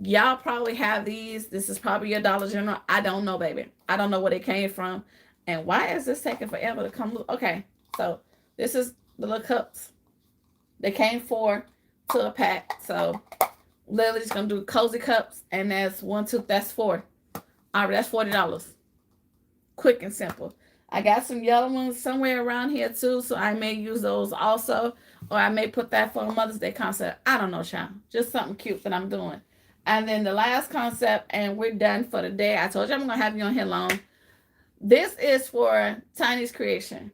Y'all probably have these. This is probably your Dollar General. I don't know, baby. I don't know where they came from. And why is this taking forever to come? Okay. So this is the little cups. They came 4 to a pack. So literally just gonna do cozy cups, and that's 1, 2, that's 4. All right, that's $40. Quick and simple. I got some yellow ones somewhere around here too, so I may use those also, or I may put that for a Mother's Day concept. I don't know, child. Just something cute that I'm doing. And then the last concept, and we're done for the day. I told you I'm gonna have you on here long. This is for Tiny's creation.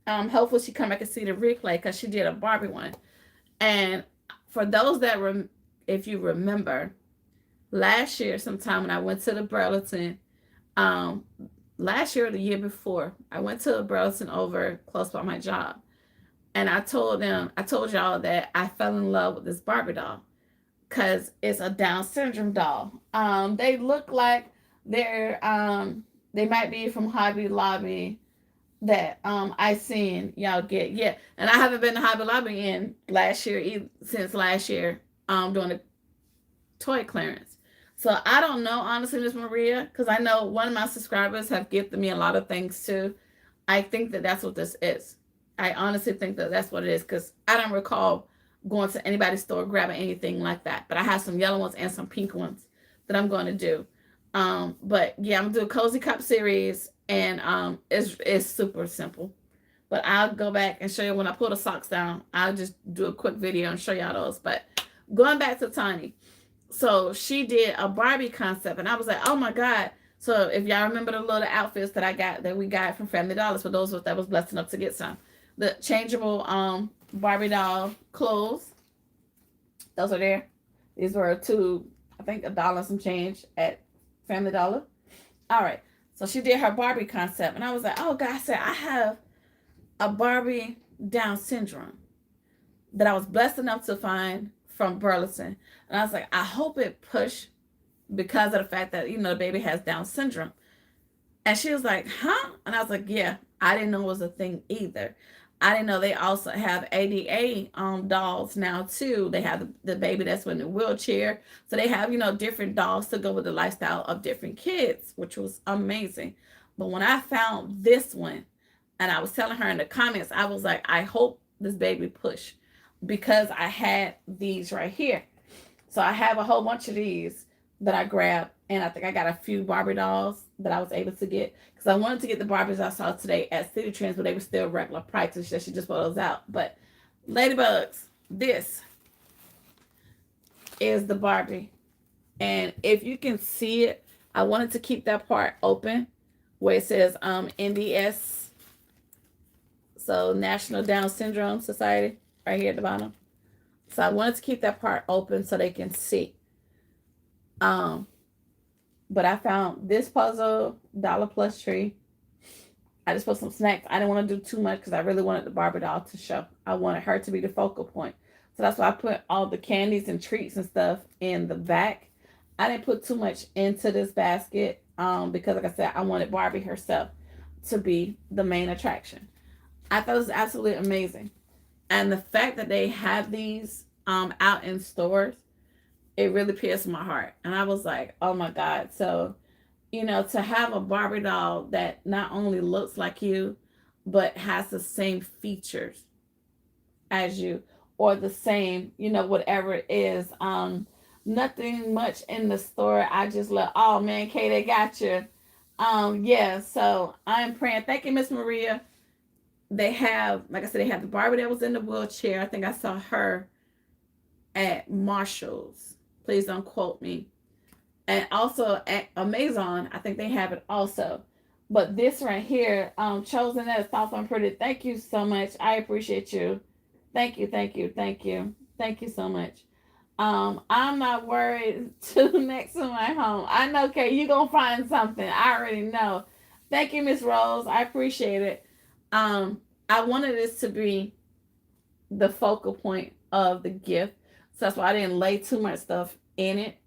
Hopefully she come back and see the replay because she did a Barbie one. And for those that if you remember, last year sometime when I went to the Burlington, last year or the year before, I went to a Burlington over close by my job. And I told y'all that I fell in love with this Barbie doll because it's a Down syndrome doll. They look like they might be from Hobby Lobby that I seen y'all get. Yeah. And I haven't been to Hobby Lobby since last year, doing the toy clearance. So I don't know, honestly, Miss Maria, because I know one of my subscribers have gifted me a lot of things too. I think that that's what this is. I honestly think that that's what it is, because I don't recall going to anybody's store grabbing anything like that. But I have some yellow ones and some pink ones that I'm going to do. But yeah, I'm gonna do a cozy cup series, and it's super simple. But I'll go back and show you when I pull the socks down. I'll just do a quick video and show y'all those. But going back to Tiny, so she did a Barbie concept, and I was like, oh my god. So if y'all remember the little outfits that we got from Family Dollars, for those that was blessed enough to get some, the changeable Barbie doll clothes, those are there. These were two, I think, $1 some change at Family Dollar. All right, so she did her Barbie concept, and I was like, oh god. I said, I have a Barbie Down syndrome that I was blessed enough to find from Burleson. And I was like, I hope it pushed, because of the fact that, the baby has Down syndrome. And she was like, huh? And I was like, yeah, I didn't know it was a thing either. I didn't know they also have ADA dolls now too. They have the baby that's in the wheelchair. So they have, different dolls to go with the lifestyle of different kids, which was amazing. But when I found this one, and I was telling her in the comments, I was like, I hope this baby push, because I had these right here. So I have a whole bunch of these that I grabbed, and I think I got a few Barbie dolls that I was able to get, because I wanted to get the Barbies I saw today at City Trends, but they were still regular prices. She just put those out. But Ladybugs, this is the Barbie, and if you can see it, I wanted to keep that part open where it says NDS, so National Down Syndrome Society, right here at the bottom. So I wanted to keep that part open so they can see. But I found this puzzle, $1+ tree. I just put some snacks. I didn't want to do too much because I really wanted the Barbie doll to show. I wanted her to be the focal point. So that's why I put all the candies and treats and stuff in the back. I didn't put too much into this basket because, like I said, I wanted Barbie herself to be the main attraction. I thought it was absolutely amazing. And the fact that they have these out in stores, it really pierced my heart. And I was like, oh my God. So, to have a Barbie doll that not only looks like you, but has the same features as you, or the same, whatever it is. Nothing much in the store. I just let, oh man, Kay, they got you. Yeah, so I'm praying. Thank you, Miss Maria. They have, like I said, they have the Barbie that was in the wheelchair. I think I saw her at Marshall's. Please don't quote me. And also at Amazon, I think they have it also. But this right here, Chosen, that is thoughtful and pretty. Thank you so much. I appreciate you. Thank you, thank you, thank you. Thank you so much. I'm not worried to next to my home. I know, Kay, you're going to find something. I already know. Thank you, Miss Rose. I appreciate it. I wanted this to be the focal point of the gift. So that's why I didn't lay too much stuff in it.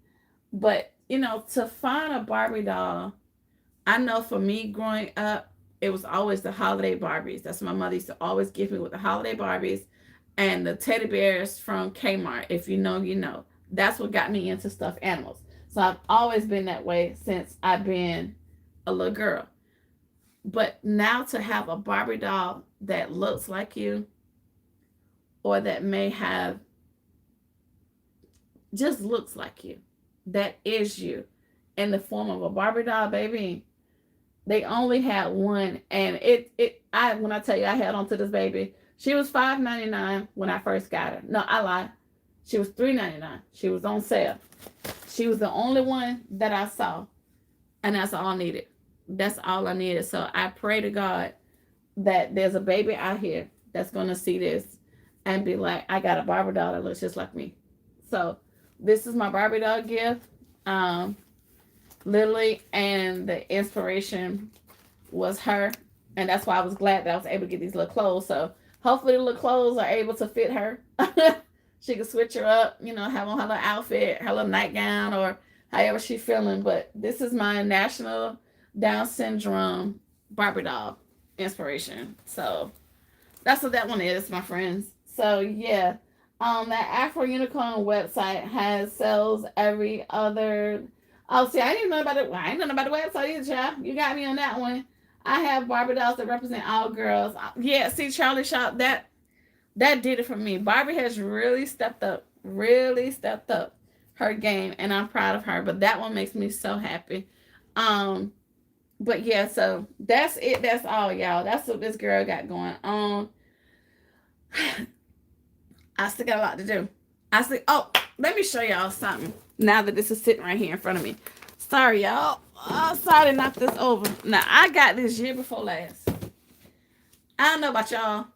But, to find a Barbie doll, I know for me growing up, it was always the holiday Barbies. That's what my mother used to always give me, with the holiday Barbies and the teddy bears from Kmart. If you know, you know. That's what got me into stuffed animals. So I've always been that way since I've been a little girl. But now to have a Barbie doll that looks like you, or that may have just looks like you, that is you, in the form of a Barbie doll, baby. They only had one, and when I tell you I held on to this baby, she was $5.99 when I first got her. No, I lied. She was $3.99. She was on sale. She was the only one that I saw, and that's all I needed. That's all I needed. So I pray to God that there's a baby out here that's going to see this and be like, I got a Barbie doll that looks just like me. So this is my Barbie doll gift. Literally, and the inspiration was her. And that's why I was glad that I was able to get these little clothes. So hopefully the little clothes are able to fit her. She can switch her up, have on her little outfit, her little nightgown, or however she's feeling. But this is my National Down Syndrome Barbie doll inspiration. So that's what that one is, my friends. So yeah, that Afro Unicorn website has sells every other Oh, see, I didn't know about it. Well, I ain't know about the website either, child. You got me on that one. I have Barbie dolls that represent all girls. Yeah, see, Charlie Shop, that did it for me. Barbie has really stepped up her game, and I'm proud of her. But that one makes me so happy. Um, but yeah, so that's it. That's all, y'all. That's what this girl got going on. I still got a lot to do. Oh, let me show y'all something. Now that this is sitting right here in front of me. Sorry, y'all. Oh, sorry to knock this over. Now, I got this year before last. I don't know about y'all.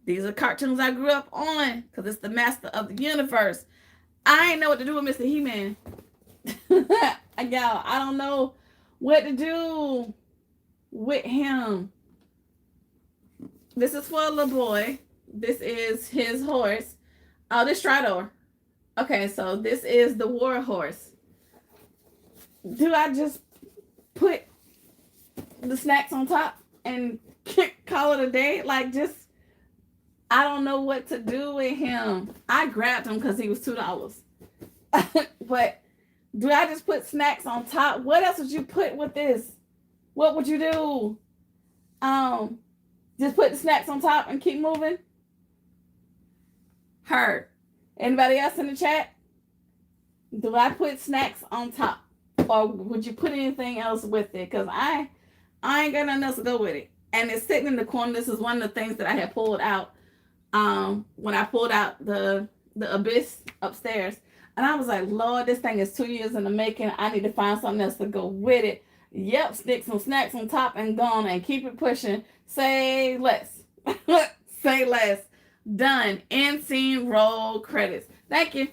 These are cartoons I grew up on because it's the master of the universe. I ain't know what to do with Mr. He-Man. Y'all, I don't know what to do with him. This is for a little boy. This is his horse. Oh, this Stridor. Okay, so this is the war horse. Do I just put the snacks on top and call it a day? Like, just, I don't know what to do with him. I grabbed him because he was $2. But do I just put snacks on top? What else would you put with this? What would you do? Just put the snacks on top and keep moving? Heard. Anybody else in the chat? Do I put snacks on top? Or would you put anything else with it? Because I ain't got nothing else to go with it. And it's sitting in the corner. This is one of the things that I had pulled out when I pulled out the Abyss upstairs. And I was like, Lord, this thing is 2 years in the making. I need to find something else to go with it. Yep, stick some snacks on top and gone and keep it pushing. Say less. Say less. Done. End scene, roll credits. Thank you.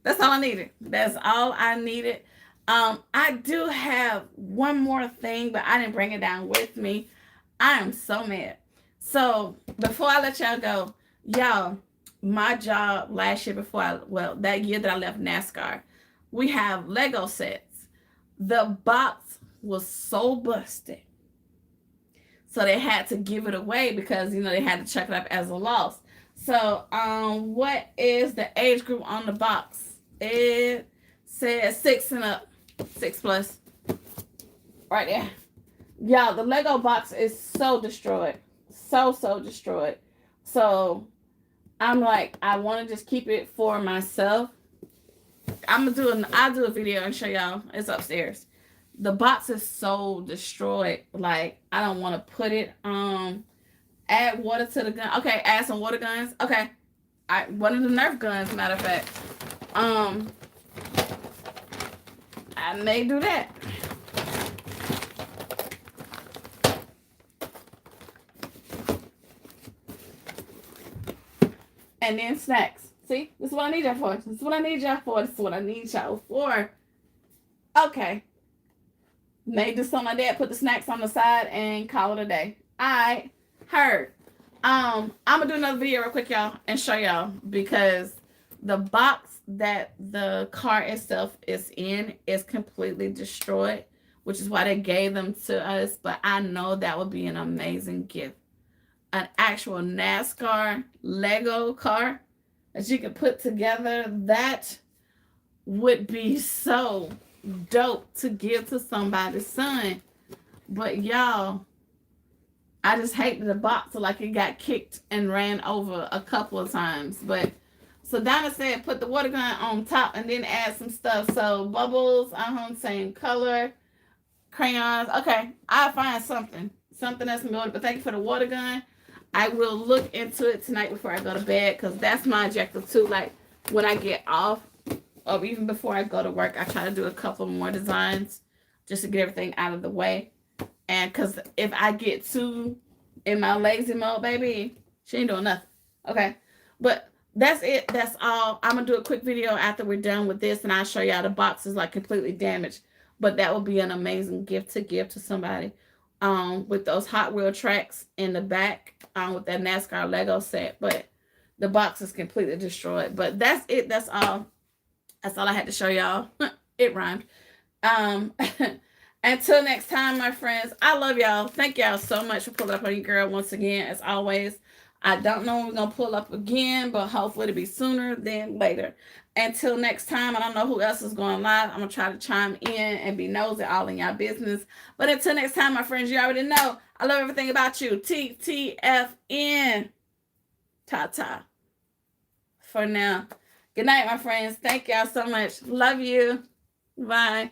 That's all I needed. That's all I needed. I do have one more thing, but I didn't bring it down with me. I am so mad. So before I let y'all go, y'all, my job last year that year that I left NASCAR, we have Lego sets. The box was so busted. So they had to give it away because, they had to check it up as a loss. So, what is the age group on the box? It says 6 and up, 6 plus, right there. Y'all, the Lego box is so destroyed, so destroyed. So, I'm like, I want to just keep it for myself. I'll do a video and show y'all. It's upstairs. The box is so destroyed. Like, I don't want to put it add water to the gun. Okay, add some water guns. Okay. One of the Nerf guns, matter of fact. I may do that. And then snacks. See? This is what I need y'all for. This is what I need y'all for. This is what I need y'all for. Okay. May do something like that. Put the snacks on the side and call it a day. Alright. Heard. I'm gonna do another video real quick, y'all, and show y'all, because the box that the car itself is in is completely destroyed, which is why they gave them to us. But I know that would be an amazing gift. An actual NASCAR Lego car that you could put together. That would be so dope to give to somebody's son. But y'all, I just hate the box, like it got kicked and ran over a couple of times. But so Donna said put the water gun on top and then add some stuff. So bubbles, same color, crayons. Okay, I'll find something that's more. But thank you for the water gun. I will look into it tonight before I go to bed, because that's my objective too. Like when I get off, or even before I go to work, I try to do a couple more designs just to get everything out of the way. And because if I get too in my lazy mode, baby, she ain't doing nothing. Okay. But that's it. That's all. I'm going to do a quick video after we're done with this, and I'll show y'all the box is like completely damaged. But that would be an amazing gift to give to somebody. With those Hot Wheel tracks in the back, with that NASCAR Lego set. But the box is completely destroyed. But that's it. That's all. That's all I had to show y'all. It rhymed. Until next time, my friends, I love y'all. Thank y'all so much for pulling up on your girl once again, as always. I don't know when we're going to pull up again, but hopefully it'll be sooner than later. Until next time, I don't know who else is going live. I'm going to try to chime in and be nosy all in y'all business. But until next time, my friends, you already know I love everything about you. TTFN. Ta-ta. For now. Good night, my friends. Thank y'all so much. Love you. Bye.